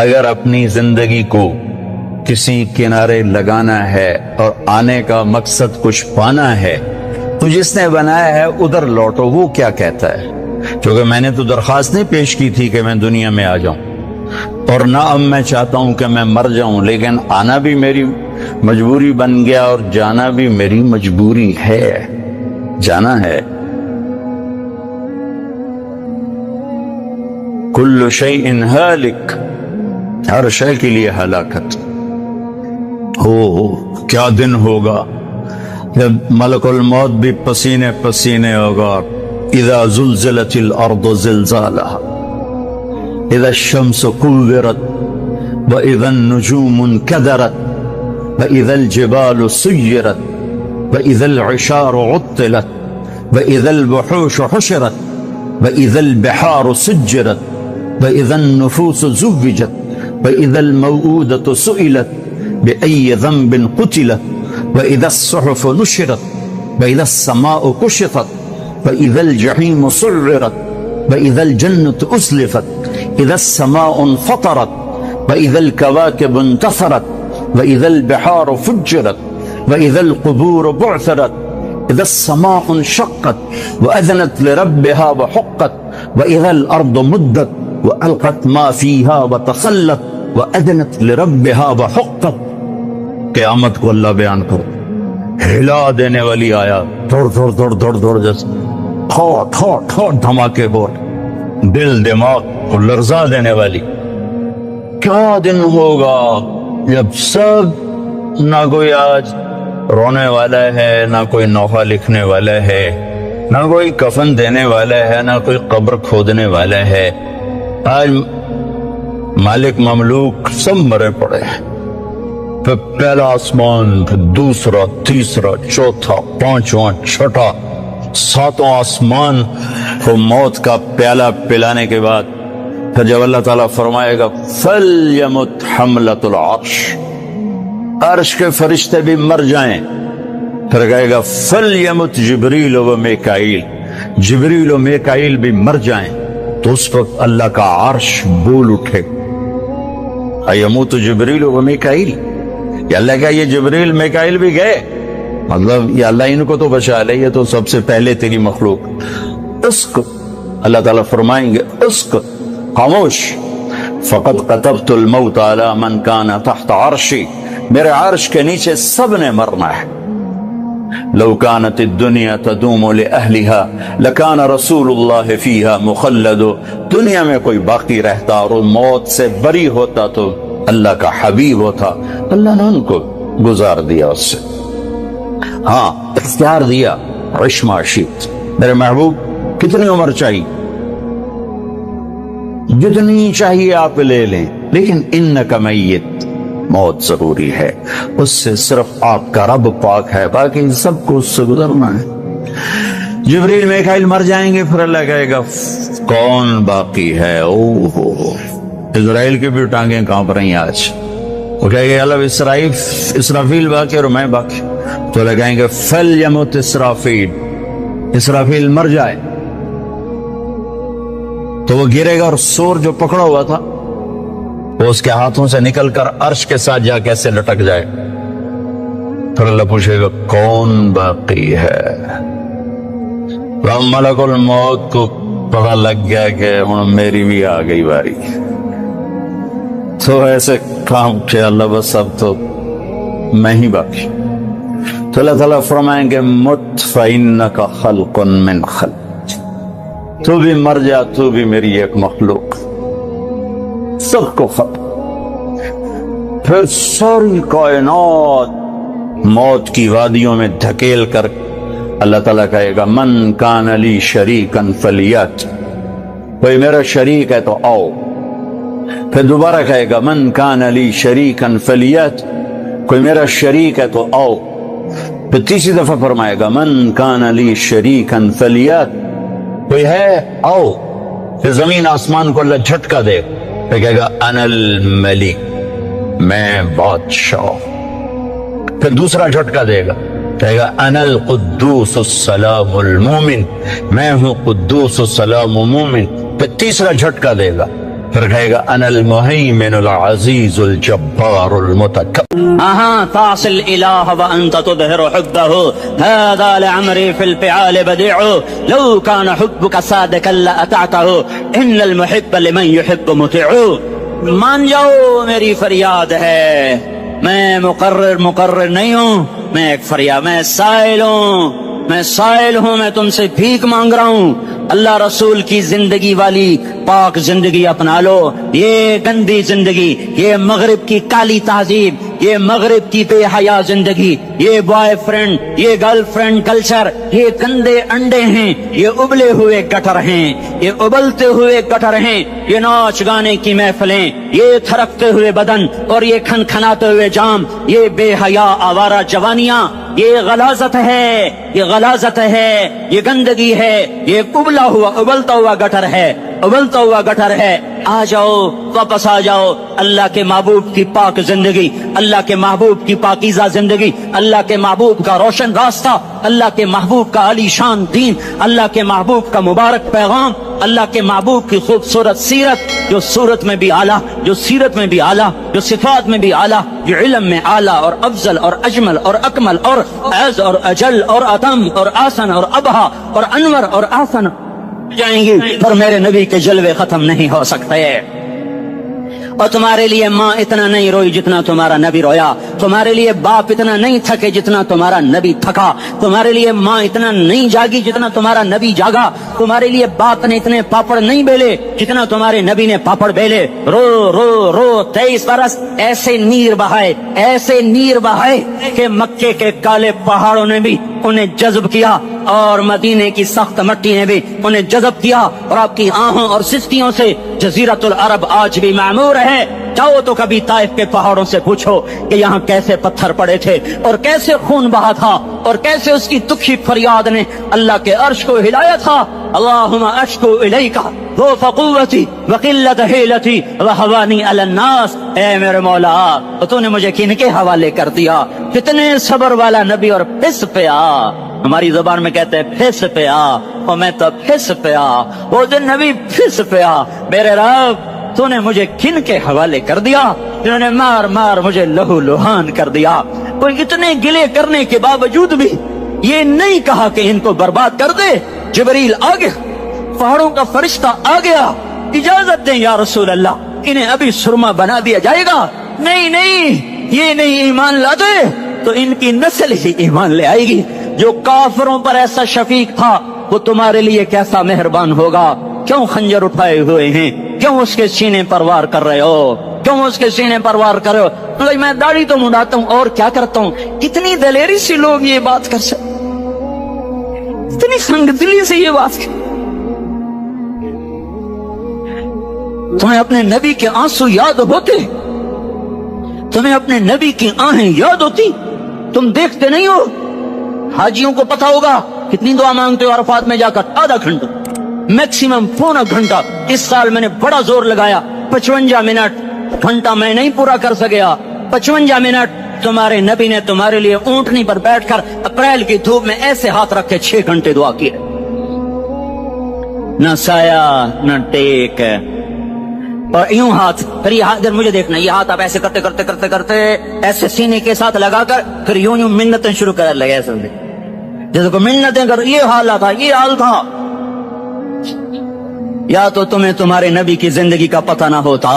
اگر اپنی زندگی کو کسی کنارے لگانا ہے اور آنے کا مقصد کچھ پانا ہے تو جس نے بنایا ہے ادھر لوٹو۔ وہ کیا کہتا ہے؟ کیونکہ میں نے تو درخواست نہیں پیش کی تھی کہ میں دنیا میں آ جاؤں، اور نہ اب میں چاہتا ہوں کہ میں مر جاؤں، لیکن آنا بھی میری مجبوری بن گیا اور جانا بھی میری مجبوری ہے، جانا ہے۔ کل شیء ہالک، ہر شے کے لیے ہلاکت ہو۔ کیا دن ہوگا جب ملک الموت بھی پسینے پسینے ہوگا۔ اذا زلزلت الارض زلزالها، اذا الشمس كورت، واذا النجوم انكدرت، واذا الجبال سيرت، واذا العشار عطلت، واذا الوحوش حشرت، واذا البحار سجرت، واذا النفوس زوجت، واذا الموءودة سئلت بأي ذنب قتلت، واذا الصحف نشرت، واذا السماء كشطت، واذا الجحيم سعرت، واذا الجنة أزلفت، اذا السماء انفطرت، واذا الكواكب انتثرت، واذا البحار فجرت، واذا القبور بعثرت، اذا السماء انشقت واذنت لربها وحقت، واذا الارض مدت والقت ما فيها وتخلت واذنت لربها وحقت۔ قیامت کو اللہ بیان کرو، ہلا دینے والی آیا، دوڑ دوڑ دوڑ دوڑ دوڑ جیسے تھوڑ تھوڑ تھوڑ دھماکے ہو، دل دماغ کو لرزا دینے والی۔ کیا دن ہوگا جب سب، نہ کوئی آج رونے والا ہے، نہ کوئی نوحہ لکھنے والا ہے، نہ کوئی کفن دینے والا ہے، نہ کوئی قبر کھودنے والا ہے۔ آج مالک مملوک سب مرے پڑے ہیں، پھر پہلا آسمان، پھر دوسرا، تیسرا، چوتھا، پانچواں، چھٹا، ساتواں آسمان کو موت کا پیالہ پلانے کے بعد پھر جب اللہ تعالیٰ فرمائے گا فَلْيَمُتْ حَمْلَةُ الْعَرْشِ، عرش کے فرشتے بھی مر جائیں، پھر کہے گا فَلْيَمُتْ جبریل و میکائیل، جبریل و میکائیل بھی مر جائیں، تو اس وقت اللہ کا عرش بول اٹھے۔ ایموت جبریل و میکائیل، یا اللہ کا یہ جبریل میکائیل بھی گئے، مطلب یا اللہ ان کو تو بچا لے، یہ تو سب سے پہلے تیری مخلوق۔ اسک، اللہ تعالیٰ فرمائیں گے اسک، خاموش، فقد قتبت الموت علی من کان تحت عرشی، میرے عرش کے نیچے سب نے مرنا ہے۔ لو كانت الدنيا تدوم لأهلها لكان رسول الله فيها مخلد، دنیا میں کوئی باقی رہتا اور موت سے بری ہوتا تو اللہ کا حبیب ہوتا، اللہ نے ان کو گزار دیا اس سے۔ ہاں اختیار دیا، عش ما شئت، میرے محبوب کتنی عمر چاہیے؟ جتنی چاہیے آپ لے لیں، لیکن انک میت، موت ضروری ہے، اس سے صرف آپ کا رب پاک ہے، باقی سب کو اس سے گزرنا ہے۔ جبریل میکائیل مر جائیں گے، پھر اللہ کہے گا کون باقی ہے؟ او ہو، اسرائیل کی بھی ٹانگیں کانپ رہی ہیں آج۔ وہ کہے گے اللہ اسرافیل باقی اور میں باقی، تو لگائیں گے فَلْيَمُتْ اسرافیل، اسرافیل مر جائے تو وہ گرے گا اور سور جو پکڑا ہوا تھا وہ اس کے ہاتھوں سے نکل کر عرش کے ساتھ جا کیسے لٹک جائے۔ پھر اللہ پوچھے گا کون باقی ہے؟ ملک الموت کو پتہ لگ گیا کہ ہوں میری بھی آ گئی باری، تو ایسے کام کہ اللہ بس اب تو میں ہی باقی۔ تو اللہ تعالیٰ فرمائیں گے مت فإنک خلق من خلق، تو بھی مر جا، تو بھی میری ایک مخلوق، سب کو ختم۔ پھر ساری کائنات موت کی وادیوں میں دھکیل کر اللہ تعالیٰ کہے گا من کان لی شریکن فلیات، کوئی میرا شریک ہے تو آؤ۔ پھر دوبارہ کہے گا من کان لی شریکن فلیات، کوئی میرا شریک ہے تو آؤ۔ پھر تیسری دفعہ فرمائے گا من کان لی شریکن فلیات، کوئی ہے آؤ۔ پھر زمین آسمان کو اللہ جھٹکا دے، پھر کہے گا انا الملک، میں بادشاہ۔ پھر دوسرا جھٹکا دے گا، کہے گا انل قدوس السلام المومن، میں ہوں قدوس السلام مومن. پھر تیسرا جھٹکا دے گا، پھر کہے گا انا المہیمن العزیز الجبار المتکبر. تعصي الإله وأنت تظهر حبه هذا لعمري في الفعال بديع لو كان حبك صادقا لأطعته إن المحب لمن يحب مطيع. مان جاؤ میری فریاد ہے، میں مقرر نہیں ہوں، میں ایک فریاد، میں سائل ہوں، میں تم سے بھیک مانگ رہا ہوں. اللہ رسول کی زندگی والی پاک زندگی اپنا لو. یہ گندی زندگی، یہ مغرب کی کالی تہذیب، یہ مغرب کی بے حیا زندگی، یہ بوائے فرینڈ، یہ گرل فرینڈ کلچر، یہ گندے انڈے ہیں، یہ ابلے ہوئے گٹر ہیں، یہ ابلتے ہوئے گٹر ہیں، یہ ناچ گانے کی محفلیں، یہ تھرکتے ہوئے بدن اور یہ کھنکھناتے ہوئے جام، یہ بے حیا آوارہ جوانیاں، یہ غلاظت ہے، یہ غلاظت ہے، یہ گندگی ہے، یہ ابلتا ہوا گٹر ہے، ابلتا ہوا گٹر ہے. آ جاؤ، واپس آ جاؤ اللہ کے محبوب کی پاک زندگی، اللہ کے محبوب کی پاکیزہ زندگی، اللہ کے محبوب کا روشن راستہ، اللہ کے محبوب کا علی شان دین، اللہ کے محبوب کا مبارک پیغام، اللہ کے محبوب کی خوبصورت سیرت، جو صورت میں بھی اعلیٰ، جو سیرت میں بھی اعلیٰ، جو صفات میں بھی اعلیٰ، جو علم میں اعلیٰ اور افضل اور اجمل اور اکمل اور اعز اور اجل اور اتم اور آسن اور ابہا اور انور اور آسن جائیں گی، پر میرے نبی کے جلوے ختم نہیں ہو سکتے. اور تمہارے لیے ماں اتنا نہیں روئی جتنا تمہارا نبی رویا، تمہارے لیے باپ اتنا نہیں تھکے جتنا تمہارا نبی تھکا، تمہارے لیے ماں اتنا نہیں جاگی جتنا تمہارا نبی جاگا، تمہارے لیے باپ نے اتنے پاپڑ نہیں بیلے جتنا تمہارے نبی نے پاپڑ بیلے. رو رو رو 23 برس ایسے نیر بہائے کہ مکے کے کالے پہاڑوں نے بھی انہیں جذب کیا اور مدینے کی سخت مٹی نے بھی انہیں جذب کیا، اور آپ کی آہوں اور سستیوں سے جزیرت العرب آج بھی معمور ہے. جاؤ تو کبھی طائف کے پہاڑوں سے پوچھو کہ یہاں کیسے پتھر پڑے تھے اور کیسے خون بہا تھا اور کیسے اس کی دکھی فریاد نے اللہ کے عرش کو ہلایا تھا. اللہم اشکو الیکا ضعف قوتی وقلت حیلتی وہوانی علی الناس. اے میرے مولا، تو نے مجھے کن کے حوالے کر دیا؟ کتنے صبر والا نبی، اور پس پہ آ، ہماری زبان میں کہتے ہیں پھس پہ آ، اور میں تو پھس پہ آ، وہ جو نبی پھس پہ آ. میرے رب، تو نے مجھے کن کے حوالے کر دیا جنہوں نے مار مجھے لہو لہان کر دیا؟ کوئی اتنے گلے کرنے کے باوجود بھی یہ نہیں کہا کہ ان کو برباد کر دے. جبریل آ گیا، پہاڑوں کا فرشتہ آ گیا، اجازت دیں یا رسول اللہ، انہیں ابھی سرما بنا دیا جائے گا. نہیں، یہ نہیں ایمان لاتے تو ان کی نسل ہی ایمان لے آئے گی. جو کافروں پر ایسا شفیق تھا وہ تمہارے لیے کیسا مہربان ہوگا. کیوں خنجر اٹھائے ہوئے ہیں؟ کیوں اس کے سینے پر وار کر رہے ہو؟ کیوں اس کے سینے پر وار کر رہے ہو؟ میں داڑھی تو منڈاتا ہوں اور کیا کرتا ہوں. کتنی دلیری سے لوگ یہ بات کر سکتے، اتنی سنگ دلی سے یہ بات کر. تمہیں اپنے نبی کے آنسو یاد ہوتے؟ تمہیں اپنے نبی کی آہیں یاد ہوتی؟ تم دیکھتے نہیں ہو؟ حاجیوں کو پتا ہوگا کتنی دعا مانگتے ہو عرفات میں جا کر؟ آدھا گھنٹہ، میکسیمم پونا گھنٹہ. اس سال میں نے بڑا زور لگایا، 55 منٹ. گھنٹہ میں نہیں پورا کر سکیا، 55 منٹ. تمہارے نبی نے تمہارے لیے اونٹنی پر بیٹھ کر اپریل کی دھوپ میں ایسے ہاتھ رکھ کے 6 گھنٹے دعا کیے. نہ سایہ نہ ٹیک، اور یوں ہاتھ. پھر یہ ہاتھ مجھے دیکھنا، یہ ہاتھ آپ ایسے کرتے کرتے کرتے کرتے ایسے سینے کے ساتھ لگا کر پھر یوں منتیں شروع کر لگے ایسے جیسے کو منتیں کر. یہ حال تھا، یہ حال تھا. یا تو تمہیں تمہارے نبی کی زندگی کا پتہ نہ ہوتا،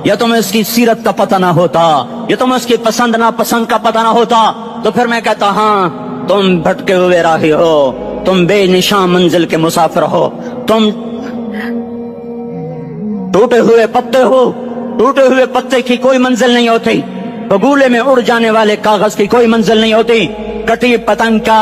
یا تمہیں اس کی سیرت کا پتہ نہ ہوتا، یا تمہیں اس کی پسند ناپسند کا پتہ نہ ہوتا، تو پھر میں کہتا ہاں تم بھٹکے ہوئے راہی ہو، تم بے نشان منزل کے مسافر ہو، تم ٹوٹے ہوئے پتے ہو. ٹوٹے ہوئے پتے کی کوئی منزل نہیں ہوتی، بگولے میں اڑ جانے والے کاغذ کی کوئی منزل نہیں ہوتی، کٹی پتنگ کا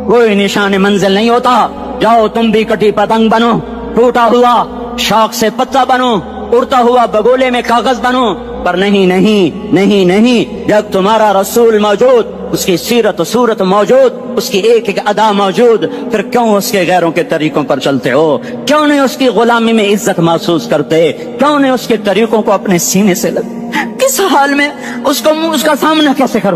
کوئی نشان منزل نہیں ہوتا. جاؤ تم بھی کٹی پتنگ بنو، ٹوٹا ہوا شاخ سے پتا بنو، اڑتا ہوا بگولے میں کاغذ بنو. پر نہیں نہیں نہیں نہیں، جب تمہارا رسول موجود، اس کی سیرت و صورت موجود، اس کی ایک ایک ادا موجود، پھر کیوں اس کے غیروں کے طریقوں پر چلتے ہو؟ کیوں نہیں اس کی غلامی میں عزت محسوس کرتے؟ کیوں نہیں اس کے طریقوں کو اپنے سینے سے لگ؟ کس حال میں اس کا سامنا کیسے کرو؟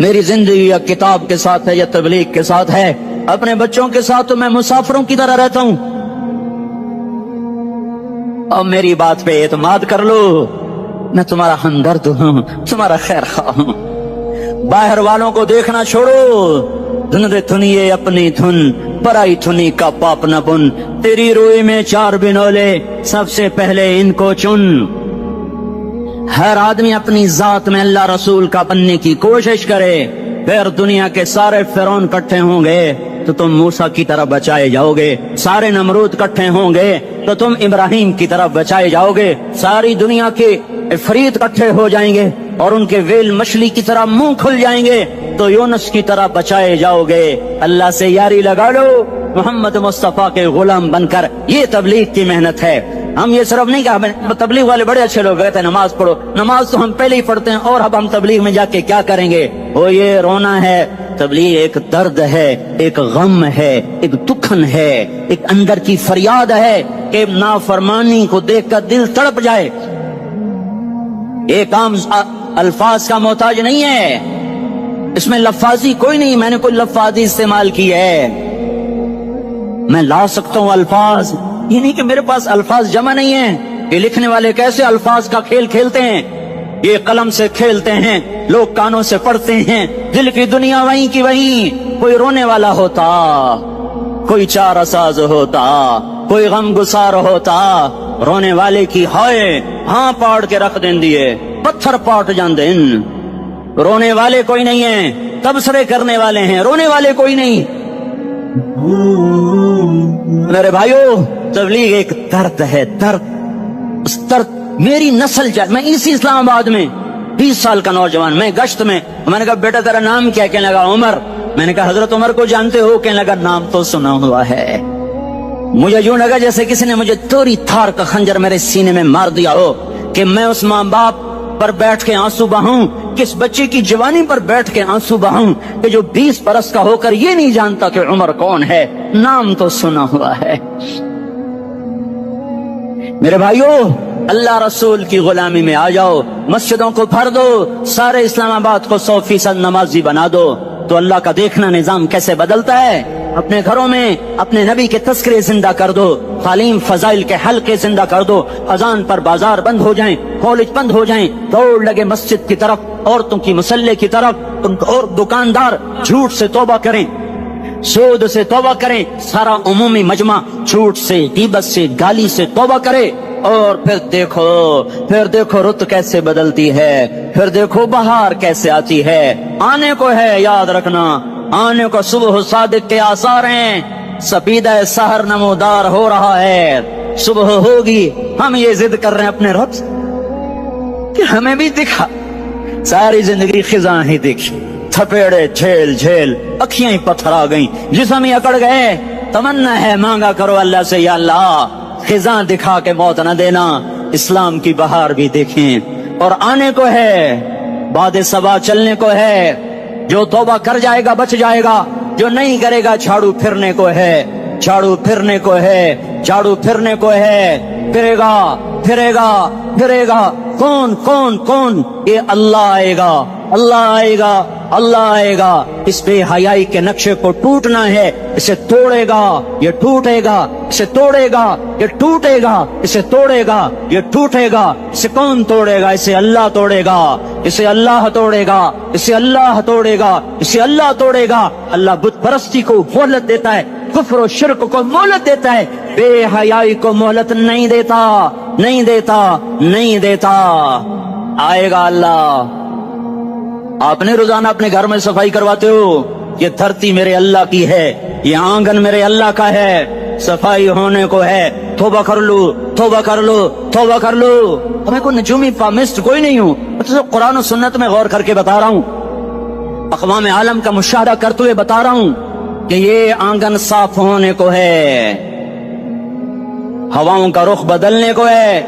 میری زندگی یا کتاب کے ساتھ ہے یا تبلیغ کے ساتھ ہے. اپنے بچوں کے ساتھ تو میں مسافروں کی طرح رہتا ہوں. اب میری بات پہ اعتماد کر لو, میں تمہارا ہمدرد ہوں, تمہارا خیر خواہ ہوں. باہر والوں کو دیکھنا چھوڑو. دھن دھنیے اپنی دھن, پرائی دھنی کا پاپ نہ بن. تیری روئی میں 4 بنولے, سب سے پہلے ان کو چن. ہر آدمی اپنی ذات میں اللہ رسول کا بننے کی کوشش کرے. پھر دنیا کے سارے فرعون اکٹھے ہوں گے تو تم موسیٰ کی طرف بچائے جاؤ گے. سارے نمرود اکٹھے ہوں گے تو تم ابراہیم کی طرف بچائے جاؤ گے. ساری دنیا کے عفریت اکٹھے ہو جائیں گے اور ان کے ویل مچھلی کی طرح منہ کھل جائیں گے تو یونس کی طرح بچائے جاؤ گے. اللہ سے یاری لگا لو, محمد مصطفیٰ کے غلام بن کر. یہ تبلیغ کی محنت ہے. ہم یہ صرف نہیں کہا تبلیغ والے بڑے اچھے لوگ کہتے ہیں نماز پڑھو. نماز تو ہم پہلے ہی پڑھتے ہیں, اور اب ہم تبلیغ میں جا کے کیا کریں گے؟ وہ یہ رونا ہے. تبلیغ ایک درد ہے, ایک غم ہے, ایک دکھن ہے, ایک اندر کی فریاد ہے کہ نافرمانی کو دیکھ کر دل تڑپ جائے. ایک عام الفاظ کا محتاج نہیں ہے, اس میں لفاظی کوئی نہیں. میں نے کوئی لفاظی استعمال کی ہے, میں لا سکتا ہوں الفاظ. یہ نہیں کہ میرے پاس الفاظ جمع نہیں ہیں. یہ لکھنے والے کیسے الفاظ کا کھیل کھیلتے ہیں, یہ قلم سے کھیلتے ہیں, لوگ کانوں سے پڑھتے ہیں. دل کی دنیا وہیں کی وہیں. کوئی رونے والا ہوتا, کوئی چارہ ساز ہوتا, کوئی غم گسار ہوتا. رونے والے کی ہائے ہاں پاڑ کے رکھ دیں دیے, پتھر پاٹ جان دیں. رونے والے کوئی نہیں ہیں, تبصرے کرنے والے ہیں, رونے والے کوئی نہیں. میرے بھائیو, تبلیغ ایک درد ہے, درد. اس درد میری نسل میں اسی اسلام آباد میں 20 سال کا نوجوان, میں گشت میں نے کہا بیٹا تیرا نام کیا؟ کہنے لگا عمر. میں نے کہا حضرت عمر کو جانتے ہو؟ کہنے لگا نام تو سنا ہوا ہے. مجھے یوں لگا جیسے کسی نے مجھے توری تھار کا خنجر میرے سینے میں مار دیا ہو کہ میں اس ماں باپ پر بیٹھ کے آنسو بہاؤں, کس بچے کی جوانی پر بیٹھ کے آنسو بہاؤں کہ جو 20 برس کا ہو کر یہ نہیں جانتا کہ عمر کون ہے. نام تو سنا ہوا ہے. میرے بھائیو, اللہ رسول کی غلامی میں آ جاؤ, مسجدوں کو بھر دو, سارے اسلام آباد کو 100% نمازی بنا دو, تو اللہ کا دیکھنا نظام کیسے بدلتا ہے. اپنے گھروں میں اپنے نبی کے تذکرے زندہ کر دو, تعلیم فضائل کے حلقے زندہ کر دو. اذان پر بازار بند ہو جائیں, کالج بند ہو جائیں, دوڑ لگے مسجد کی طرف, عورتوں کی مصلے کی طرف. اور دکاندار جھوٹ سے توبہ کریں, سود سے توبہ کریں. سارا عمومی مجمع جھوٹ سے, غیبت سے, گالی سے توبہ کرے. اور پھر دیکھو رت کیسے بدلتی ہے, پھر دیکھو بہار کیسے آتی ہے. آنے کو ہے, یاد رکھنا, آنے کو صبح صادق کے آثار ہیں. سپیدہ سحر نمودار ہو رہا ہے, صبح ہوگی. ہم یہ ضد کر رہے ہیں اپنے رب کہ ہمیں بھی دکھا. ساری زندگی خزاں ہی دکھی, تھپیڑے جھیل جھیل, اکھیاں ہی پتھر آ گئیں, جسم ہی اکڑ گئے. تمنا ہے مانگا کرو اللہ سے, یا اللہ خزاں دکھا کے موت نہ دینا, اسلام کی بہار بھی دیکھیں. اور آنے کو ہے, باد صبا چلنے کو ہے. جو توبہ کر جائے گا بچ جائے گا, جو نہیں کرے گا جھاڑو پھرنے کو ہے, جھاڑو پھرنے کو ہے, جھاڑو پھرنے کو ہے. پھرے گا پھرے گا پھرے گا. کون کون کون؟ یہ اللہ آئے گا, اللہ آئے گا, اللہ آئے گا. اس بے حیائی کے نقشے کو ٹوٹنا ہے. اسے توڑے گا, یہ ٹوٹے گا. اسے توڑے گا, یہ ٹوٹے گا. اسے توڑے گا, یہ ٹوٹے گا. اسے کون توڑے گا؟ اسے اللہ توڑے گا, اسے اللہ توڑے گا, اسے اللہ توڑے گا, اسے اللہ توڑے گا. اللہ بت پرستی کو مہلت دیتا ہے, کفر و شرک کو مہلت دیتا ہے, بے حیائی کو مہلت نہیں دیتا, نہیں دیتا, نہیں دیتا. آئے گا اللہ. آپ نے روزانہ اپنے گھر میں صفائی کرواتے ہو, یہ دھرتی میرے اللہ کی ہے, یہ آنگن میرے اللہ کا ہے, صفائی ہونے کو ہے. توبہ کر لو, توبہ کر لو, توبہ کر لو. میں کوئی نجومی پامسٹ کوئی نہیں ہوں, میں تو قرآن و سنت میں غور کر کے بتا رہا ہوں, اقوام عالم کا مشاہدہ کرتے ہوئے بتا رہا ہوں کہ یہ آنگن صاف ہونے کو ہے, ہواؤں کا رخ بدلنے کو ہے,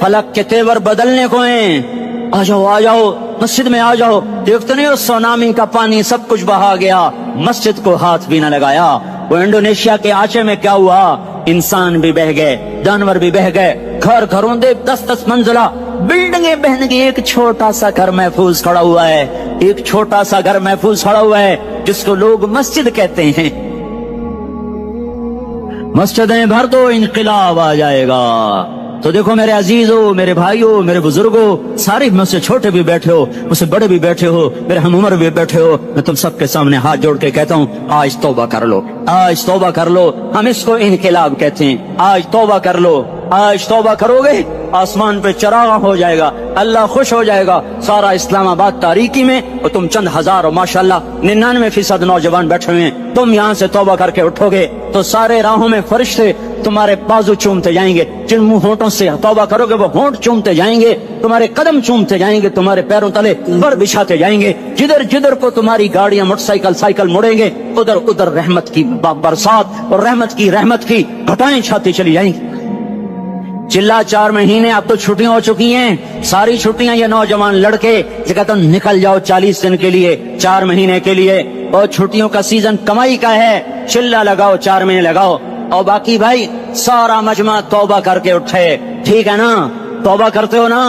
فلک کے تیور بدلنے کو ہیں. آ جاؤ, آ جاؤ, مسجد میں آ جاؤ. دیکھتے نہیں ہو سونامی کا پانی سب کچھ بہا گیا, مسجد کو ہاتھ بھی نہ لگایا. وہ انڈونیشیا کے آچے میں کیا ہوا, انسان بھی بہ گئے, جانور بھی بہ گئے. گھر گھروں دے 10-10 منزلہ بلڈنگیں بہن گئی, ایک چھوٹا سا گھر محفوظ کھڑا ہوا ہے. ایک چھوٹا سا گھر محفوظ کھڑا ہوا ہے جس کو لوگ مسجد کہتے ہیں. مسجدیں بھر دو انقلاب آ جائے گا. تو دیکھو میرے عزیزو، میرے بھائیو، میرے بزرگو، سارے مجھ سے چھوٹے بھی بیٹھے ہو، مجھ سے بڑے بھی بیٹھے ہو، میرے ہم عمر بھی بیٹھے ہو، میں تم سب کے سامنے ہاتھ جوڑ کے کہتا ہوں آج توبہ کر لو، آج توبہ کر لو. ہم اس کو انقلاب کہتے ہیں. آج توبہ کر لو. آج توبہ کرو گے آسمان پہ چراغ ہو جائے گا، اللہ خوش ہو جائے گا. سارا اسلام آباد تاریکی میں اور تم چند ہزار اور ماشاءاللہ 99% نوجوان بیٹھے ہوئے ہیں. تم یہاں سے توبہ کر کے اٹھو گے تو سارے راہوں میں فرشتے تمہارے بازو چومتے جائیں گے. جن منہ ہونٹوں سے توبہ کرو گے وہ ہونٹ چومتے جائیں گے، تمہارے قدم چومتے جائیں گے، تمہارے پیروں تلے پر بچھاتے جائیں گے. جدھر جدھر کو تمہاری گاڑیاں موٹر سائیکل مڑیں گے ادھر ادھر رحمت کی برسات اور رحمت کی گھٹائیں چھاتی چلی جائیں گی. چلا 4 مہینے اب تو چھٹیاں ہو چکی ہیں، ساری چھٹیاں یہ نوجوان لڑکے جو کہتے ہیں نکل جاؤ 40 دن کے لیے، 4 مہینے کے لیے. اور چھٹیوں کا سیزن کمائی کا ہے، چلا لگاؤ 4 مہینے لگاؤ. اور باقی بھائی سارا مجمع توبہ کر کے اٹھے. ٹھیک ہے نا؟ توبہ کرتے ہو نا؟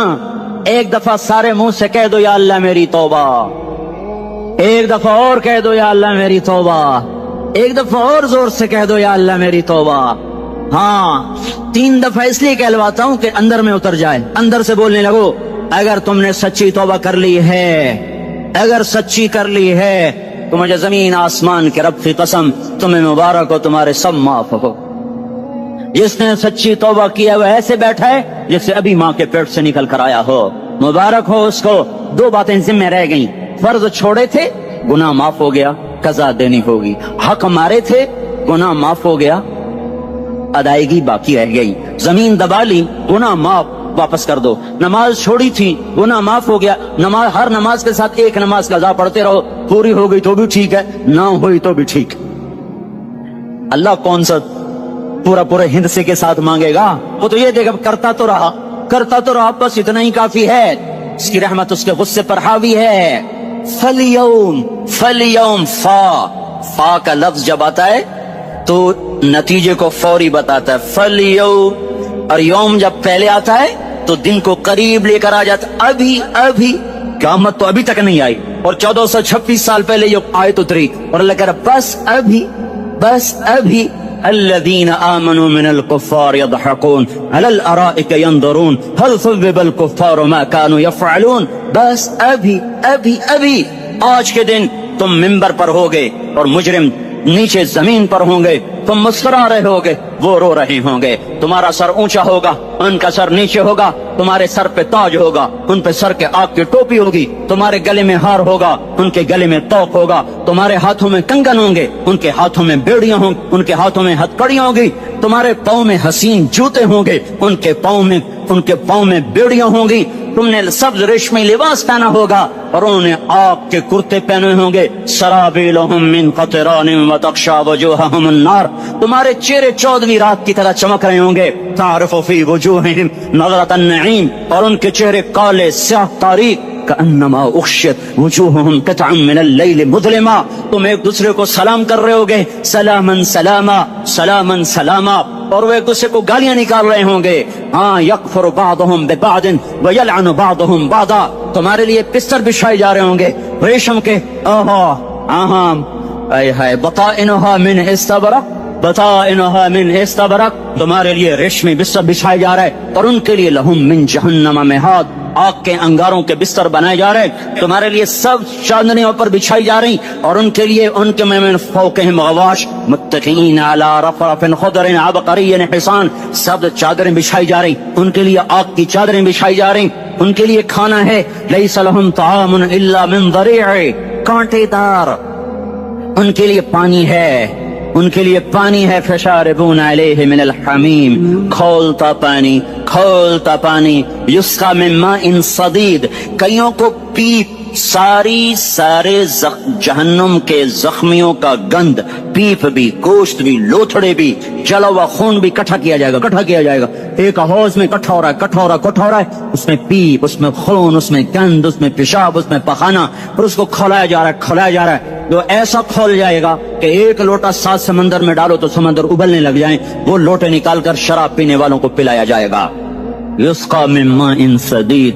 ایک دفعہ سارے منہ سے کہہ دو یا اللہ میری توبہ. ایک دفعہ اور کہہ دو یا اللہ میری توبہ. ایک دفعہ اور زور سے کہہ دو یا اللہ میری توبہ. ہاں 3 دفعہ اس لیے کہلواتا ہوں کہ اندر میں اتر جائے، اندر سے بولنے لگو. اگر تم نے سچی توبہ کر لی ہے، اگر سچی کر لی ہے تو مجھے زمین آسمان کے رب کی قسم تمہیں مبارک ہو، تمہارے سب معاف ہو. جس نے سچی توبہ کیا وہ ایسے بیٹھا ہے جسے ابھی ماں کے پیٹ سے نکل کر آیا ہو. مبارک ہو اس کو. 2 باتیں ذمہ رہ گئیں. فرض چھوڑے تھے، گناہ معاف ہو گیا، قضا دینی ہوگی. حق مارے تھے، گناہ معاف ہو گیا، ادائیگی باقی رہ گئی. زمین دبا لی، گناہ معاف، واپس کر دو. نماز چھوڑی تھی، گناہ معاف ہو گیا. ہر نماز کے ساتھ ایک نماز قضا پڑھتے رہو، پوری ہو گئی تو بھی ٹھیک ہے، نہ ہوئی تو بھی ٹھیک. اللہ کون سا پورے ہند سے کے ساتھ مانگے گا؟ وہ تو یہ دیکھا کرتا تو رہا، بس اتنا ہی کافی ہے. اس کی رحمت اس کے غصے پر حاوی ہے. فَالْيَوْمْ فا کا لفظ جب آتا ہے تو نتیجے کو فوری بتاتا ہے. فَالْيَوْمْ اور یوم جب پہلے آتا ہے تو دن کو قریب لے کر آ جاتا. ابھی قیامت تو ابھی تک نہیں آئی اور 1426 سال پہلے یہ آیت اتری اور اللہ کہہ رہا بس ابھی الذين آمنوا من الكفار يضحكون على الارائك ينظرون هل ثوب الكفار ما كانوا يفعلون. بس ابھی آج کے دن تم منبر پر ہوگے اور مجرم نیچے زمین پر ہوں گے. تم مسکرا رہے ہوگے، وہ رو رہے ہوں گے. تمہارا سر اونچا ہوگا، ان کا سر نیچے ہوگا. تمہارے سر پہ تاج ہوگا، ان پہ سر کے آگ کی ٹوپی ہوگی. تمہارے گلے میں ہار ہوگا، ان کے گلے میں توق ہوگا. تمہارے ہاتھوں میں کنگن ہوں گے، ان کے ہاتھوں میں بیڑیاں ہوں، ان کے ہاتھوں میں ہتکڑیاں ہوں گی. تمہارے پاؤں میں حسین جوتے ہوں گے، ان کے پاؤں میں بیڑیاں ہوں گی. تم نے سبز ریشمی لباس پہنا ہوگا اور انہوں نے آگ کے کرتے پہنے ہوں گے. سرابیلہم من قطران وتغشا وجوہہم النار. تمہارے چہرے 14ویں رات کی طرح چمک رہے ہوں گے. تعرف فی وجوہہم نظرۃ النعیم. اور ان کے چہرے کالے سیاہ تاریک. کأنما اغشیت وجوہہم قطعا من اللیل مظلما. تم ایک دوسرے کو سلام کر رہے ہوگے، سلامن سلاما سلامن سلاما. اور وہ ایک دوسرے کو گالیاں نکال رہے ہوں گے. ہاں یکفر بعضهم ببعض ویلعن بعضهم بعضا. تمہارے لیے بستر بچھائے جا رہے ہوں گے ریشم کے. بطائنها من استبرق. تمہارے لیے ریشمی بستر بچھائے جا رہے اور ان کے لیے لہم من جہنم مہاد. آگ کے انگاروں کے بستر بنائے جا رہے. تمہارے لیے سب چادریوں پر بچھائی جا رہی اور ان کے لیے ان کے من فوقہم غواش متکئین علی رفرف خضر عبقری حصان. سب چادریں بچھائی جا رہی، ان کے لیے آگ کی چادریں بچھائی جا رہی. ان کے لیے کھانا ہے لیس لہم طعام الا من ضریع، کانٹے دار. ان کے لیے پانی ہے، ان کے لیے پانی ہے. فشاربون علیہ من الحمیم. کھولتا پانی. یسقا من ماء صدید. کئیوں کو پیپ سارے جہنم کے زخمیوں کا گند، پیپ بھی، گوشت بھی، لوتھڑے بھی، جلا ہوا خون بھی اکٹھا کیا جائے گا. ایک حوض میں اکٹھا ہو رہا ہے. اس میں پیپ، اس میں خون، اس میں گند، اس میں پیشاب، اس میں پخانہ، اور اس کو کھولایا جا رہا ہے. جو ایسا کھول جائے گا کہ 1 لوٹا 7 سمندر میں ڈالو تو سمندر ابلنے لگ جائیں. وہ لوٹے نکال کر شراب پینے والوں کو پلایا جائے گا. یسقا من ماء صدید.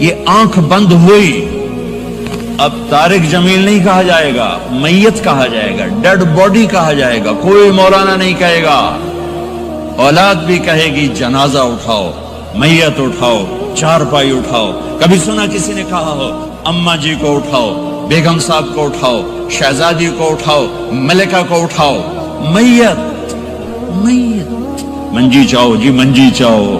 یہ آنکھ بند ہوئی، اب طارق جمیل نہیں کہا جائے گا، میت کہا جائے گا، ڈیڈ باڈی کہا جائے گا، کوئی مولانا نہیں کہے گا۔ اولاد بھی کہے گی جنازہ اٹھاؤ، میت اٹھاؤ، چارپائی اٹھاؤ۔ کبھی سنا کسی نے کہا ہو اماں جی کو اٹھاؤ، بیگم صاحب کو اٹھاؤ، شہزادی کو اٹھاؤ، ملکہ کو اٹھاؤ؟ میت میت منجی چاہو جی، منجی چاہو،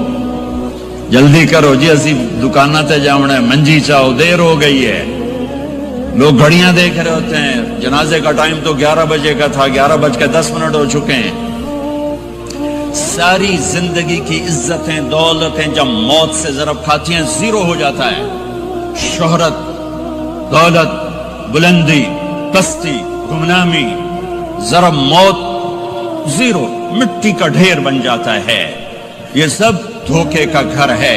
جلدی کرو جی، اسی دکانہ تے جاؤنا ہے، منجی چاہو، دیر ہو گئی ہے۔ لوگ گھڑیاں دیکھ رہے ہوتے ہیں، جنازے کا ٹائم تو 11 بجے کا تھا، 11:10 ہو چکے ہیں۔ ساری زندگی کی عزتیں دولتیں جب موت سے ضرب کھاتی ہیں زیرو ہو جاتا ہے۔ شہرت، دولت، بلندی، پستی، گمنامی، ضرب موت زیرو، مٹی کا ڈھیر بن جاتا ہے۔ یہ سب دھوکے کا گھر ہے،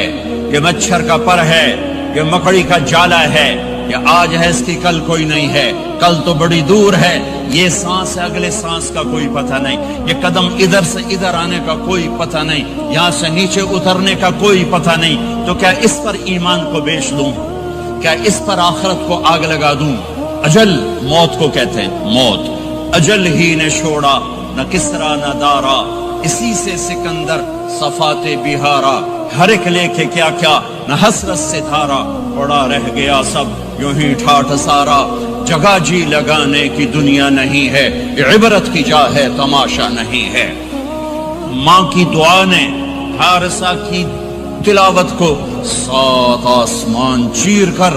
یہ مچھر کا پر ہے، یہ مکڑی کا جالا ہے، یہ آج ہے اس کی کل کوئی نہیں ہے، کل تو بڑی دور ہے، یہ سانس ہے اگلے سانس کا کوئی پتہ نہیں، یہ قدم ادھر سے ادھر آنے کا کوئی پتہ نہیں، یہاں سے نیچے اترنے کا کوئی پتہ نہیں۔ تو کیا اس پر ایمان کو بیچ دوں؟ کیا اس پر آخرت کو آگ لگا دوں؟ اجل موت کو کہتے ہیں، موت اجل ہی نے چھوڑا نہ کسرا نہ دارا، اسی سے سکندر صفات بہارا، ہر ایک لے کے کیا کیا نہ حسرت سے دھارا، پڑا رہ گیا سب یوں ہی ٹھاٹھ سارا، جگہ جی لگانے کی دنیا نہیں ہے، عبرت کی جا ہے تماشا نہیں ہے۔ ماں کی دعا نے حارثہ کی تلاوت کو 7 آسمان چیر کر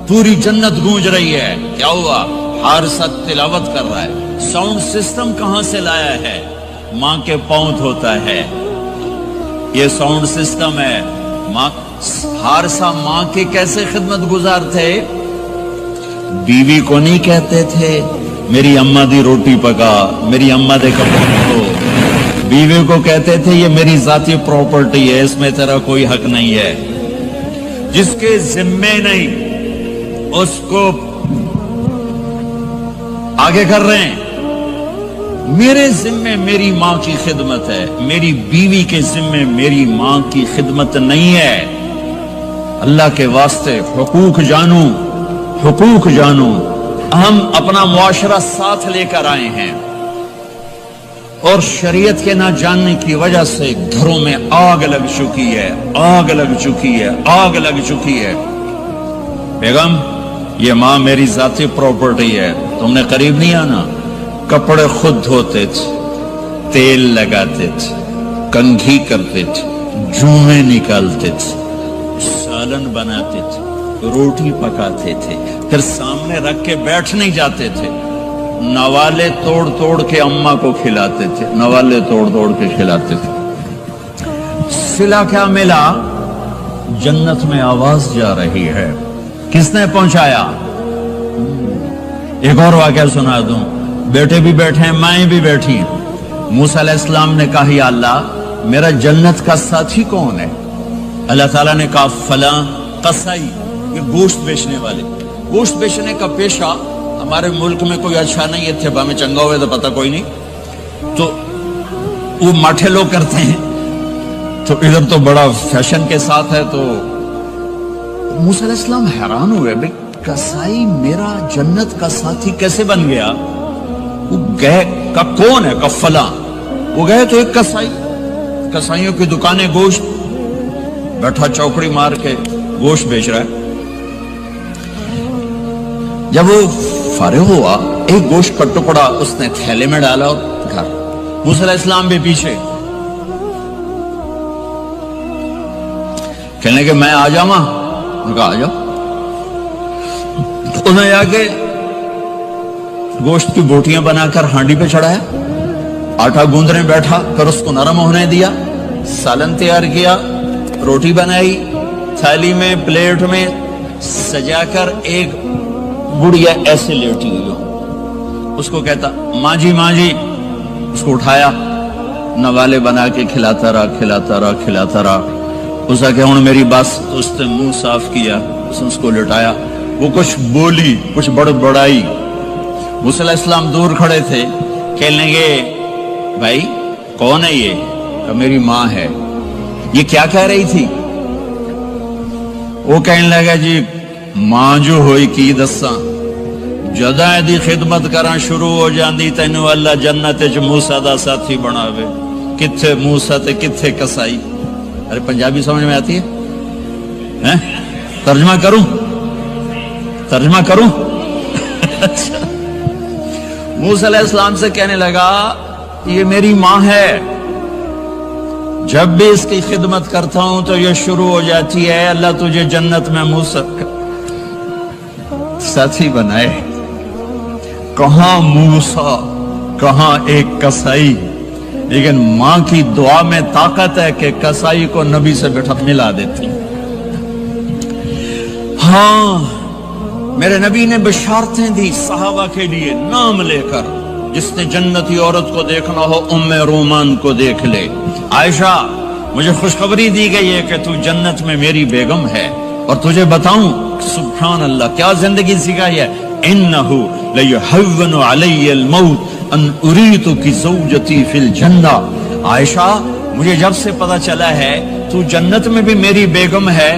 پوری جنت گونج رہی ہے۔ کیا ہوا؟ حارثہ تلاوت کر رہا ہے۔ ساؤنڈ سسٹم کہاں سے لایا ہے؟ ماں کے پاؤں دھوتا ہے، یہ ساؤنڈ سسٹم ہے۔ ماں حارثہ ماں کے کیسے خدمت گزار تھے؟ بیوی کو نہیں کہتے تھے میری اماں دی روٹی پکا، میری اماں دے کپڑے دھو، بیوی کو کہتے تھے یہ میری ذاتی پراپرٹی ہے، اس میں تیرا کوئی حق نہیں ہے۔ جس کے ذمے نہیں اس کو آگے کر رہے ہیں۔ میرے ذمے میری ماں کی خدمت ہے، میری بیوی کے ذمے میری ماں کی خدمت نہیں ہے۔ اللہ کے واسطے حقوق جانو، حقوق جانو۔ ہم اپنا معاشرہ ساتھ لے کر آئے ہیں اور شریعت کے نہ جاننے کی وجہ سے گھروں میں آگ لگ چکی ہے، آگ لگ چکی ہے، آگ لگ چکی ہے۔ بیگم یہ ماں میری ذاتی پراپرٹی ہے، تم نے قریب نہیں آنا۔ کپڑے خود دھوتے تھے، تیل لگاتے تھے، کنگھی کرتے تھے، جوئیں نکالتے تھے، سالن بناتے تھے، روٹی پکاتے تھے، پھر سامنے رکھ کے بیٹھ نہیں جاتے تھے، نوالے توڑ توڑ کے اماں کو کھلاتے تھے، نوالے توڑ توڑ کے کھلاتے تھے۔ صلہ کیا ملا؟ جنت میں آواز جا رہی ہے۔ کس نے پہنچایا؟ ایک اور واقعہ سنا دوں، بیٹے بھی بیٹھے ہیں، مائیں بھی بیٹھی ہیں۔ موسیٰ علیہ السلام نے کہا یا اللہ میرا جنت کا ساتھی کون ہے؟ اللہ تعالیٰ نے کہا فلاں قصائی، یہ گوشت بیچنے والے۔ گوشت بیچنے کا پیشہ ہمارے ملک میں کوئی اچھا نہیں ہے، تھے میں چنگا ہوئے تو پتہ کوئی نہیں، تو وہ ماٹھے لوگ کرتے ہیں، تو ادھر تو بڑا فیشن کے ساتھ ہے۔ تو موسیٰ علیہ السلام حیران ہوئے، بھئی قصائی میرا جنت کا ساتھی کیسے بن گیا؟ وہ گئے کا کون ہے؟ کا فلاں۔ وہ گئے تو ایک قصائی، قصائیوں کی دکانیں، گوشت، بیٹھا چوکڑی مار کے گوشت بیچ رہا ہے۔ جب وہ فارغ ہوا ایک گوشت کا ٹکڑا اس نے تھیلے میں ڈالا اور گھر۔ موسیٰ علیہ السلام بھی پیچھے، کہنے کہ میں آ جاؤں؟ انہوں نے کہا آ جاؤ۔ انہیں آگے گوشت کی بوٹیاں بنا کر ہانڈی پہ چڑھایا، آٹا گوندنے بیٹھا، پھر اس کو نرم ہونے دیا، سالن تیار کیا، روٹی بنائی، تھالی میں پلیٹ میں سجا کر ایک گڑیا ایسے لیٹی ہوئی ہو، اس کو کہتا ماں جی ماں جی، اس کو اٹھایا، نوالے بنا کے کھلاتا رہا کھلاتا رہا کھلاتا رہا۔ اس نے کہا ہن میری بس، تو اس نے منہ صاف کیا، اس نے اس کو لٹایا، وہ کچھ بولی، کچھ بڑبڑائی۔ موسیٰ علیہ السلام دور کھڑے تھے، کہنے لگے بھائی کون ہے یہ؟ کہ میری ماں ہے۔ یہ کیا کہہ رہی تھی؟ وہ کہنے لگا جی ماں جو ہوئی کی دساں جداں دی خدمت کراں شروع ہو جاندی تینوں اللہ جنت وچ موسیٰ دا ساتھی بناوے کتھے موسیٰ تے کتھے کسائی. ارے پنجابی سمجھ میں آتی ہے؟ ترجمہ کروں اچھا موسیٰ علیہ السلام سے کہنے لگا یہ میری ماں ہے، جب بھی اس کی خدمت کرتا ہوں تو یہ شروع ہو جاتی ہے اللہ تجھے جنت میں موسیٰ ساتھی بنائے. کہاں موسیٰ کہاں ایک کسائی، لیکن ماں کی دعا میں طاقت ہے کہ کسائی کو نبی سے بٹھا ملا دیتی. ہاں میرے نبی نے بشارتیں دی صحابہ کے لیے نام لے کر، جس نے جنتی عورت کو دیکھنا ہو ام رومان کو دیکھ لے. عائشہ مجھے خوشخبری دی گئی ہے کہ تو جنت میں میری بیگم ہے، اور تجھے بتاؤں سبحان اللہ کیا زندگی سکھائی ہے. انہو لیحون علی الموت ان اریتک زوجتی فی الجنہ. عائشہ مجھے جب سے پتا چلا ہے تو جنت میں بھی میری بیگم ہے،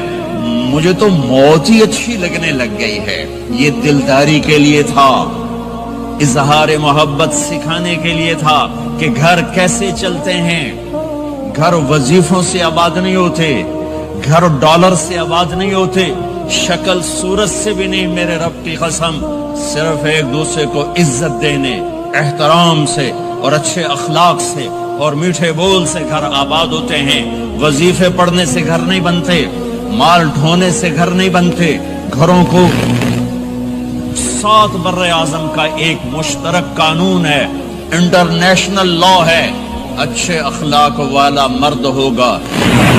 مجھے تو موت ہی اچھی لگنے لگ گئی ہے. یہ دلداری کے لیے تھا، اظہار محبت سکھانے کے لیے تھا کہ گھر کیسے چلتے ہیں. گھر وظیفوں سے آباد نہیں ہوتے، گھر ڈالر سے آباد نہیں ہوتے، شکل صورت سے بھی نہیں. میرے رب کی قسم صرف ایک دوسرے کو عزت دینے، احترام سے اور اچھے اخلاق سے اور میٹھے بول سے گھر آباد ہوتے ہیں. وظیفے پڑھنے سے گھر نہیں بنتے، مال ڈھونے سے گھر نہیں بنتے. گھروں کو 7 بر اعظم کا ایک مشترک قانون ہے، انٹرنیشنل لا ہے. اچھے اخلاق والا مرد ہوگا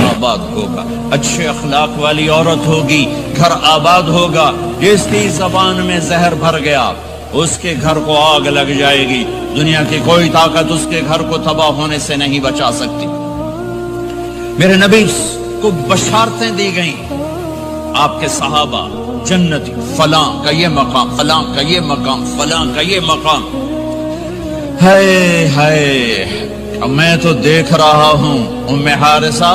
آباد ہوگا، اچھے اخلاق والی عورت ہوگی گھر آباد ہوگا. جس کی زبان میں زہر بھر گیا اس کے گھر کو آگ لگ جائے گی. دنیا کی کوئی طاقت اس کے گھر کو تباہ ہونے سے نہیں بچا سکتی. میرے نبی کو بشارتیں دی گئیں، آپ کے صحابہ جنتی، فلاں کا یہ مقام، فلاں کا یہ مقام، فلاں کا یہ مقام. ہائے ہائے میں تو دیکھ رہا ہوں ام حارثہ،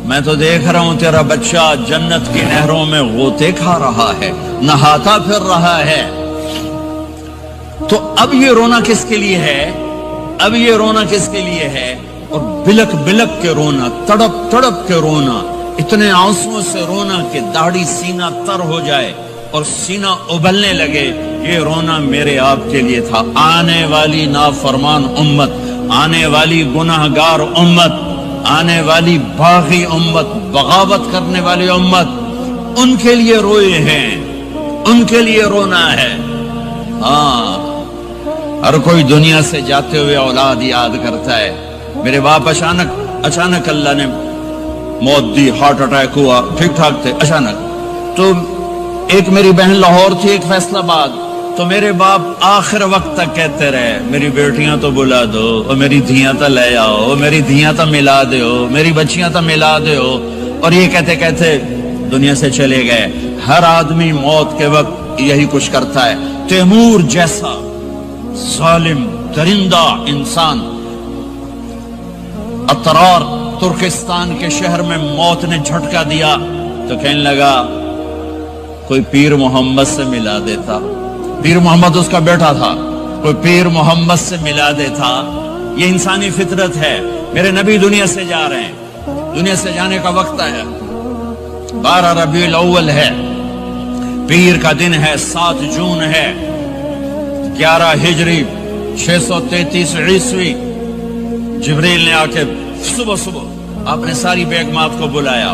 میں تو دیکھ رہا ہوں تیرا بچہ جنت کی نہروں میں غوطے کھا رہا ہے، نہاتا پھر رہا ہے. تو اب یہ رونا کس کے لیے ہے؟ اب یہ رونا کس کے لیے ہے؟ اور بلک بلک کے رونا، تڑپ تڑپ کے رونا، اتنے آنسوؤں سے رونا کہ داڑھی سینہ تر ہو جائے اور سینہ ابلنے لگے. یہ رونا میرے آپ کے لیے تھا. آنے والی نافرمان امت، آنے والی گناہگار امت، آنے والی باغی امت، بغاوت کرنے والی امت، ان کے لیے روئے ہیں، ان کے لیے رونا ہے. ہاں ہر کوئی دنیا سے جاتے ہوئے اولاد یاد کرتا ہے. میرے باپ اچانک اللہ نے موت دی، ہارٹ اٹیک ہوا، ٹھیک ٹھاک تھے، اچانک. تو ایک میری بہن لاہور تھی، ایک فیصل آباد. تو میرے باپ آخر وقت تک کہتے رہے میری بیٹیاں تو بلا دو، اور میری دھیاں تو لے آؤ، میری دھیاں تو ملا دو، میری بچیاں تو ملا دو. اور یہ کہتے کہتے دنیا سے چلے گئے. ہر آدمی موت کے وقت یہی کچھ کرتا ہے. تیمور جیسا ظالم درندہ انسان اطرار ترکستان کے شہر میں موت نے جھٹکا دیا تو کہنے لگا کوئی پیر محمد سے ملا دیتا. پیر محمد اس کا بیٹا تھا، کوئی پیر محمد سے ملا دیتا. یہ انسانی فطرت ہے. میرے نبی دنیا سے جا رہے ہیں، دنیا سے جانے کا وقت ہے. 12 ربیع الاول ہے، پیر کا دن ہے، 7 جون ہے، 11 ہجری 633 عیسوی. جبریل نے آ کے صبح آپ نے ساری بیگمات کو بلایا،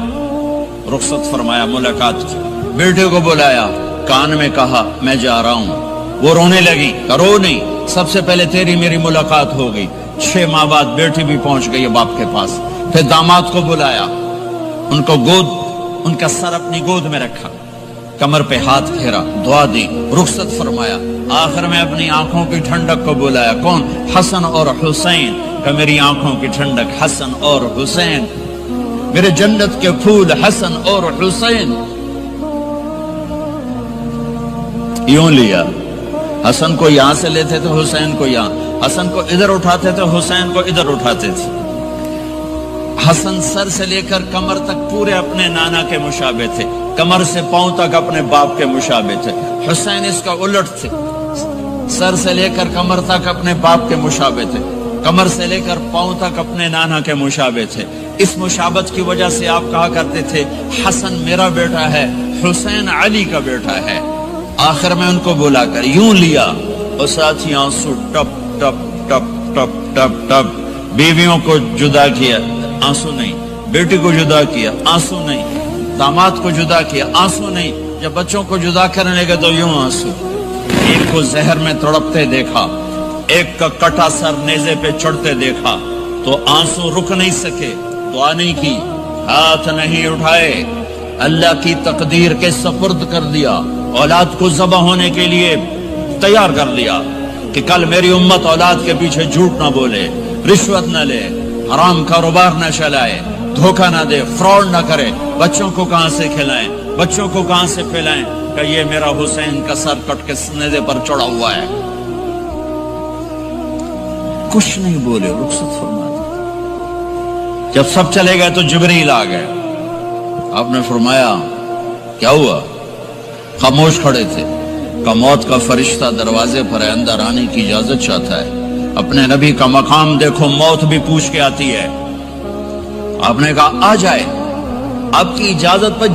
رخصت فرمایا، ملاقات کی. بیٹے کو بلایا، کان میں کہا میں جا رہا ہوں. وہ رونے لگی، رو نہیں، سب سے پہلے تیری میری ملاقات ہو گئی. 6 ماہ بعد بیٹی بھی پہنچ گئی باپ کے پاس. پھر داماد کو بلایا، ان کو ان کا سر اپنی گود میں رکھا، کمر پہ ہاتھ پھیرا، دعا دی، رخصت فرمایا. آخر میں اپنی آنکھوں کی ٹھنڈک کو بلایا. کون؟ حسن اور حسین. کہ میری آنکھوں کی ٹھنڈک حسن اور حسین، میرے جنت کے پھول حسن اور حسین. یوں لیا، حسن کو یہاں سے لیتے تھے، حسین کو یہاں، حسن کو ادھر اٹھاتے تھے، حسین کو ادھر اٹھاتے تھے. حسن سر سے لے کر کمر تک پورے اپنے نانا کے مشابہ تھے، کمر سے پاؤں تک اپنے باپ کے مشابہ تھے۔ حسین اس کا الٹ تھے، سر سے لے کر کمر تک اپنے باپ کے مشابہ تھے، کمر سے لے کر پاؤں تک اپنے نانا کے مشابہ تھے۔ اس مشابہت کی وجہ سے آپ کہا کرتے تھے حسن میرا بیٹا ہے، حسین علی کا بیٹا ہے۔ آخر میں ان کو بلا کر یوں لیا اور ساتھ ہی آنسو ٹپ ٹپ ٹپ ٹپ ٹپ ٹپ، بیویوں کو جدا کیا، آنسو نہیں، بیٹی کو جدا کیا، آنسو نہیں، داماد کو جدا کیا، آنسو نہیں، جب بچوں کو جدا کرنے لگے تو یوں آنسو۔ ایک کو زہر میں تڑپتے دیکھا، ایک کا کٹا سر نیزے پہ چڑھتے دیکھا تو آنسو رک نہیں سکے، دعا نہیں کی، ہاتھ نہیں اٹھائے، اللہ کی تقدیر کے سپرد کر دیا، اولاد کو ذبح ہونے کے لیے تیار کر لیا کہ کل میری امت اولاد کے پیچھے جھوٹ نہ بولے، رشوت نہ لے، حرام کاروبار نہ چلائے، دھوکہ نہ دے، فراڈ نہ کرے، بچوں کو کہاں سے کھلائیں، بچوں کو کہاں سے پھیلائیں کہ یہ میرا حسین کا سر کٹ کے نیزے پر چڑھا ہوا ہے۔ کچھ نہیں بولے، رخصت فرما دی۔ جب سب چلے گئے تو جبریل آ گئے، آپ نے فرمایا کیا ہوا؟ خاموش کھڑے تھے کہ موت کا فرشتہ دروازے پر ہے، اندر آنے کی اجازت چاہتا ہے۔ اپنے نبی کا مقام دیکھو، موت بھی پوچھ کے آتی ہے۔ آپ نے کہا آ جائے، آپ کی اجازت پر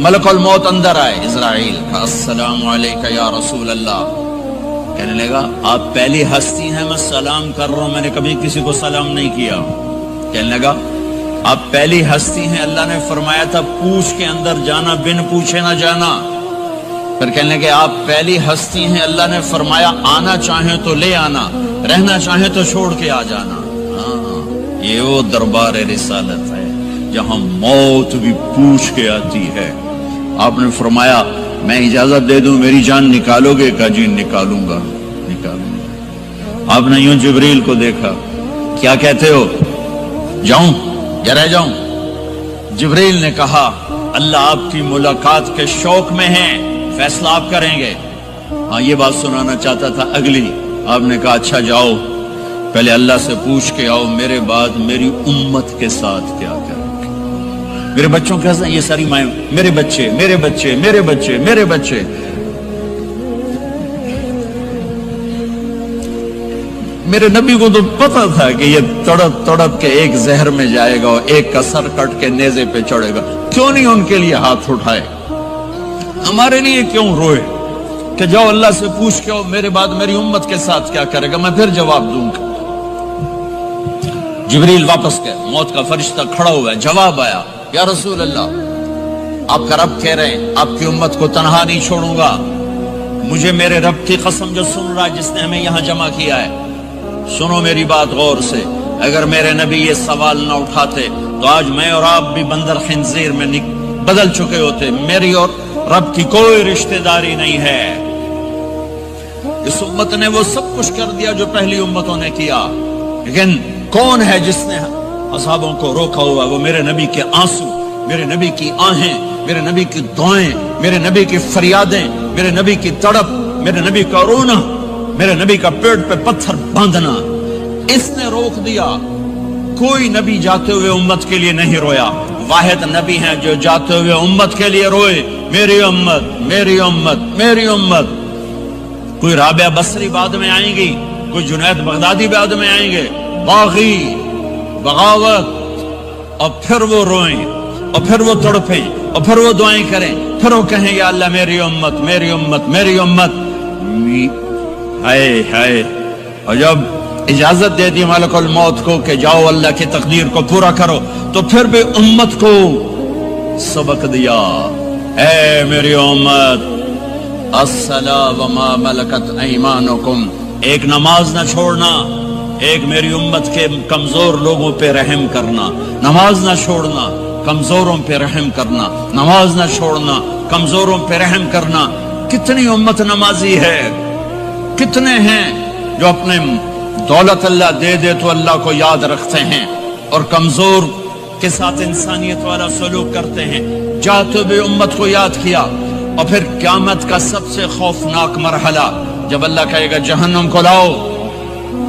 ملک الموت اندر آئے۔ اسرائیل کا السلام علیکہ یا رسول اللہ، کہنے لگا آپ پہلی ہستی ہیں، میں سلام کر رہا ہوں، میں نے کبھی کسی کو سلام نہیں کیا۔ کہنے لگا آپ پہلی ہستی ہیں، اللہ نے فرمایا تھا پوچھ کے اندر جانا، بن پوچھے نہ جانا۔ پھر کہنے لگے آپ پہلی ہستی ہیں، اللہ نے فرمایا آنا چاہیں تو لے آنا، رہنا چاہیں تو چھوڑ کے آ جانا۔ ہاں، یہ وہ دربار رسالت ہے جہاں موت بھی پوچھ کے آتی ہے۔ آپ نے فرمایا میں اجازت دے دوں میری جان نکالو گے؟ کہا جی نکالوں گا، نکالوں گا۔ آپ نے یوں جبریل کو دیکھا، کیا کہتے ہو؟ جاؤں یا رہ جاؤں؟ جبریل نے کہا اللہ آپ کی ملاقات کے شوق میں ہیں، فیصلہ آپ کریں گے۔ ہاں یہ بات سنانا چاہتا تھا اگلی۔ آپ نے کہا اچھا جاؤ، پہلے اللہ سے پوچھ کے آؤ میرے بعد میری امت کے ساتھ کیا کریں گے، میرے بچوں کے ساتھ۔ یہ ساری مائیں میرے بچے میرے بچے میرے بچے میرے بچے۔ میرے نبی کو تو پتا تھا کہ یہ تڑپ تڑپ کے ایک زہر میں جائے گا اور ایک کا سر کٹ کے نیزے پہ چڑھے گا، کیوں نہیں ان کے لیے ہاتھ اٹھائے؟ ہمارے لیے کیوں روئے کہ جاؤ اللہ سے پوچھ کے میرے بعد میری امت کے ساتھ کیا کرے گا، میں پھر جواب دوں گا۔ جبریل واپس گئے، موت کا فرشتہ کھڑا ہوا ہے، جواب آیا یا رسول اللہ آپ کا رب کہہ رہے ہیں آپ کی امت کو تنہا نہیں چھوڑوں گا۔ مجھے میرے رب کی قسم جو سن رہا ہے، جس نے ہمیں یہاں جمع کیا ہے، سنو میری بات غور سے، اگر میرے نبی یہ سوال نہ اٹھاتے تو آج میں اور آپ بھی بندر خنزیر میں بدل چکے ہوتے۔ میری اور رب کی کوئی رشتہ داری نہیں ہے۔ اس امت نے وہ سب کچھ کر دیا جو پہلی امتوں نے کیا، لیکن کون ہے جس نے اصحابوں کو روکا ہوا؟ وہ میرے نبی کے آنسو، میرے نبی کی آہیں، میرے نبی کی دعائیں، میرے نبی کی فریادیں، میرے نبی کی تڑپ، میرے نبی کا رونا، میرے نبی کا پیٹ پہ پتھر باندھنا، اس نے روک دیا۔ کوئی نبی جاتے ہوئے امت کے لیے نہیں رویا، واحد نبی ہیں جو جاتے ہوئے امت کے لیے روئے، میری امت میری امت میری امت۔ کوئی رابعہ بصری بعد میں آئیں گی، کوئی جنید بغدادی بعد میں آئیں گے، باغی بغاوت، اور پھر وہ روئیں اور پھر وہ تڑپیں اور پھر وہ دعائیں کریں، پھر وہ کہیں یا اللہ میری امت میری امت میری امت۔ ہائے ہائے، اور جب اجازت دے دی ملک الموت کو کہ جاؤ اللہ کی تقدیر کو پورا کرو، تو پھر بھی امت کو سبق دیا، اے میری امت الصلاۃ وما ملکت ایمانکم، ایک نماز نہ چھوڑنا، ایک میری امت کے کمزور لوگوں پہ رحم کرنا، نماز نہ چھوڑنا، کمزوروں پہ رحم کرنا، نماز نہ چھوڑنا، کمزوروں پہ رحم کرنا۔ کتنی امت نمازی ہے، کتنے ہیں جو اپنے دولت اللہ دے دے تو اللہ کو یاد رکھتے ہیں اور کمزور کے ساتھ انسانیت والا سلوک کرتے ہیں۔ جاتے ہوئے امت کو یاد کیا، اور پھر قیامت کا سب سے خوفناک مرحلہ جب اللہ کہے گا جہنم کو لاؤ،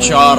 4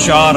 4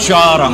4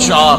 4,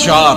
4,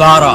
12।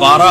12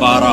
12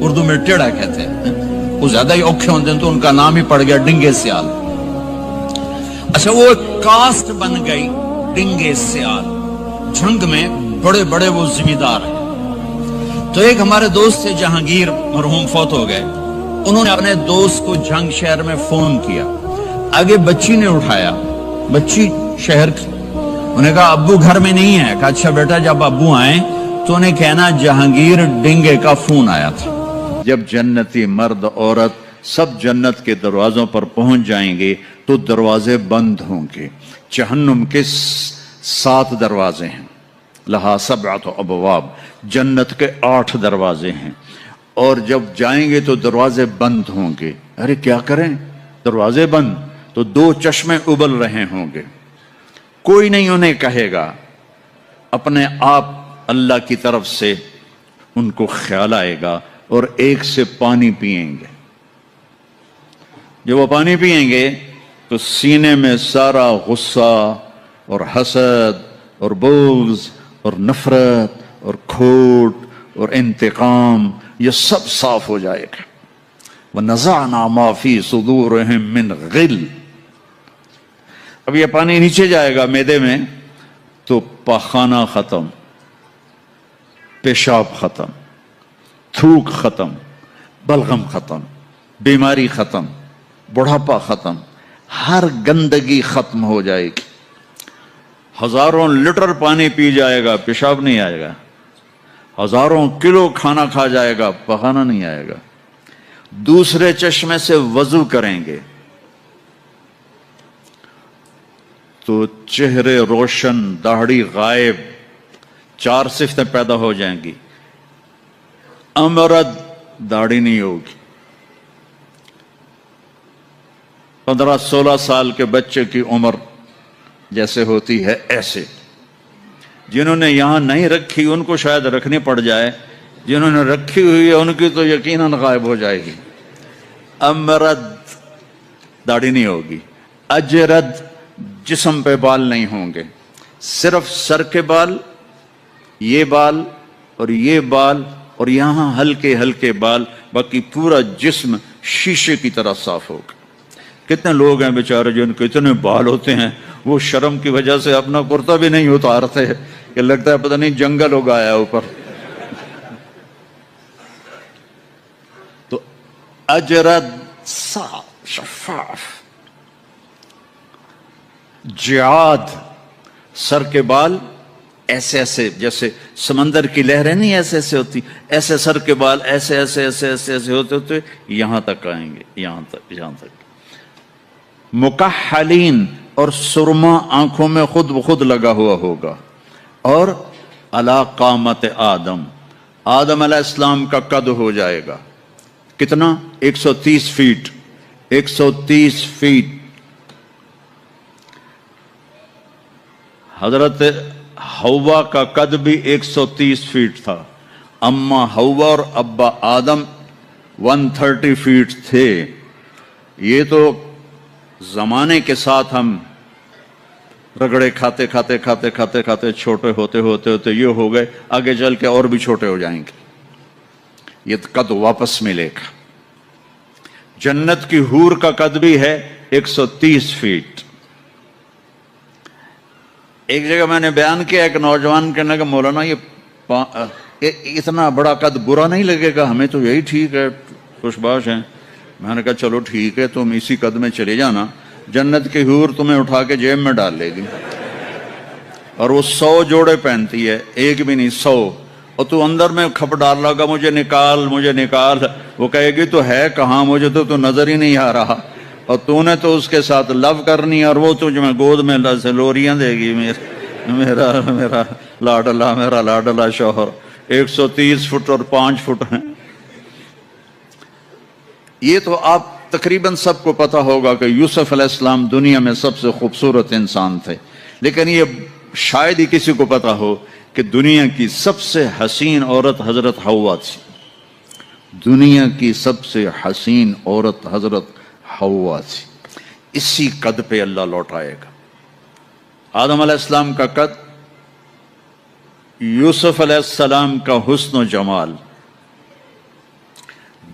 اردو میں ٹیڑھا کہتے ہیں، وہ زیادہ ہی اوکھے ہوتے ہیں تو ان کا نام ہی پڑ گیا ڈنگے سیال۔ اچھا وہ ایک کاسٹ بن گئی ڈنگے سیال، جھنگ میں بڑے بڑے وہ ذمہ دار ہیں۔ تو ایک ہمارے دوست تھے جہانگیر، مرحوم فوت ہو گئے، انہوں نے اپنے دوست کو جھنگ شہر میں فون کیا، آگے بچی نے اٹھایا، بچی شہر کی، انہوں نے کہا ابو گھر میں نہیں ہے، کہا اچھا بیٹا جب ابو آئیں تو انہیں کہنا جہانگیر ڈنگے کا فون آیا تھا۔ جب جنتی مرد عورت سب جنت کے دروازوں پر پہنچ جائیں گے تو دروازے بند ہوں گے۔ جہنم کے 7 دروازے ہیں، لہا 7 ابواب، جنت کے 8 دروازے ہیں، اور جب جائیں گے تو دروازے بند ہوں گے۔ ارے کیا کریں، دروازے بند تو 2 چشمے ابل رہے ہوں گے، کوئی نہیں انہیں کہے گا، اپنے آپ اللہ کی طرف سے ان کو خیال آئے گا اور ایک سے پانی پئیں گے۔ جب وہ پانی پئیں گے تو سینے میں سارا غصہ اور حسد اور بغض اور نفرت اور کھوٹ اور انتقام یہ سب صاف ہو جائے گا۔ وَنَزَعْنَا مَا فِي صُدُورِهِم مِّن غِلٍّ۔ اب یہ پانی نیچے جائے گا معدے میں تو پاخانہ ختم، پیشاب ختم، تھوک ختم، بلغم ختم، بیماری ختم، بڑھاپا ختم، ہر گندگی ختم ہو جائے گی۔ ہزاروں لیٹر پانی پی جائے گا، پیشاب نہیں آئے گا، ہزاروں کلو کھانا کھا جائے گا، پخانا نہیں آئے گا۔ دوسرے چشمے سے وضو کریں گے تو چہرے روشن، داڑھی غائب، 4 صفتیں پیدا ہو جائیں گی۔ امرد، داڑھی نہیں ہوگی۔ 15-16 سال کے بچے کی عمر جیسے ہوتی ہے ایسے، جنہوں نے یہاں نہیں رکھی ان کو شاید رکھنی پڑ جائے، جنہوں نے رکھی ہوئی ہے ان کی تو یقیناً غائب ہو جائے گی۔ امرد، داڑھی نہیں ہوگی۔ اجرد، جسم پہ بال نہیں ہوں گے، صرف سر کے بال، یہ بال اور یہ بال اور یہاں ہلکے ہلکے بال، باقی پورا جسم شیشے کی طرح صاف ہوگا۔ کتنے لوگ ہیں بیچارے جن کو اتنے بال ہوتے ہیں وہ شرم کی وجہ سے اپنا کرتا بھی نہیں اتارتے کہ لگتا ہے پتہ نہیں جنگل اگایا اوپر۔ تو اجرد، صاف، شفاف۔ جعاد، سر کے بال ایسے ایسے جیسے سمندر کی لہریں نہیں ایسے ایسے ہوتی، ایسے سر کے بال ایسے ایسے ایسے ایسے ایسے ہوتے ہوتے یہاں تک آئیں گے، یہاں تک۔ مکحلین، اور سرما آنکھوں میں خود بخود لگا ہوا ہوگا۔ اور علی قامت آدم، آدم علیہ السلام کا قد ہو جائے گا کتنا؟ 130 فیٹ، 130 فیٹ۔ حضرت حوا کا قد بھی 130 فیٹ تھا، اما حوا اور ابا آدم 130 فیٹ تھے۔ یہ تو زمانے کے ساتھ ہم رگڑے کھاتے کھاتے کھاتے کھاتے کھاتے چھوٹے ہوتے ہوتے ہوتے یہ ہو گئے، آگے چل کے اور بھی چھوٹے ہو جائیں گے، یہ قد واپس ملے گا۔ جنت کی حور کا قد بھی ہے 130 فیٹ۔ ایک جگہ میں نے بیان کیا، ایک نوجوان کہنے لگا مولانا یہ اتنا بڑا قد برا نہیں لگے گا، ہمیں تو یہی ٹھیک ہے، خوش باش ہیں۔ میں نے کہا چلو ٹھیک ہے، تم اسی قد میں چلے جانا، جنت کی حور تمہیں اٹھا کے جیب میں ڈال لے گی، اور وہ 100 جوڑے پہنتی ہے، ایک بھی نہیں 100، اور تو اندر میں کھپ ڈال لگا مجھے نکال مجھے نکال، وہ کہے گی تو ہے کہاں، مجھے تو نظر ہی نہیں آ رہا، اور تو نے تو اس کے ساتھ لو کرنی، اور وہ تجھ میں گود میں لوریاں دے گی، میرا لاڈلا شوہر۔ 130 فٹ اور 5 فٹ ہیں۔ یہ تو آپ تقریباً سب کو پتا ہوگا کہ یوسف علیہ السلام دنیا میں سب سے خوبصورت انسان تھے، لیکن یہ شاید ہی کسی کو پتا ہو کہ دنیا کی سب سے حسین عورت حضرت حوا تھی۔ دنیا کی سب سے حسین عورت حضرت حوا تھی۔ اسی قد پہ اللہ لوٹائے گا۔ آدم علیہ السلام کا قد، یوسف علیہ السلام کا حسن و جمال،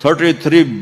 33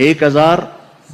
1000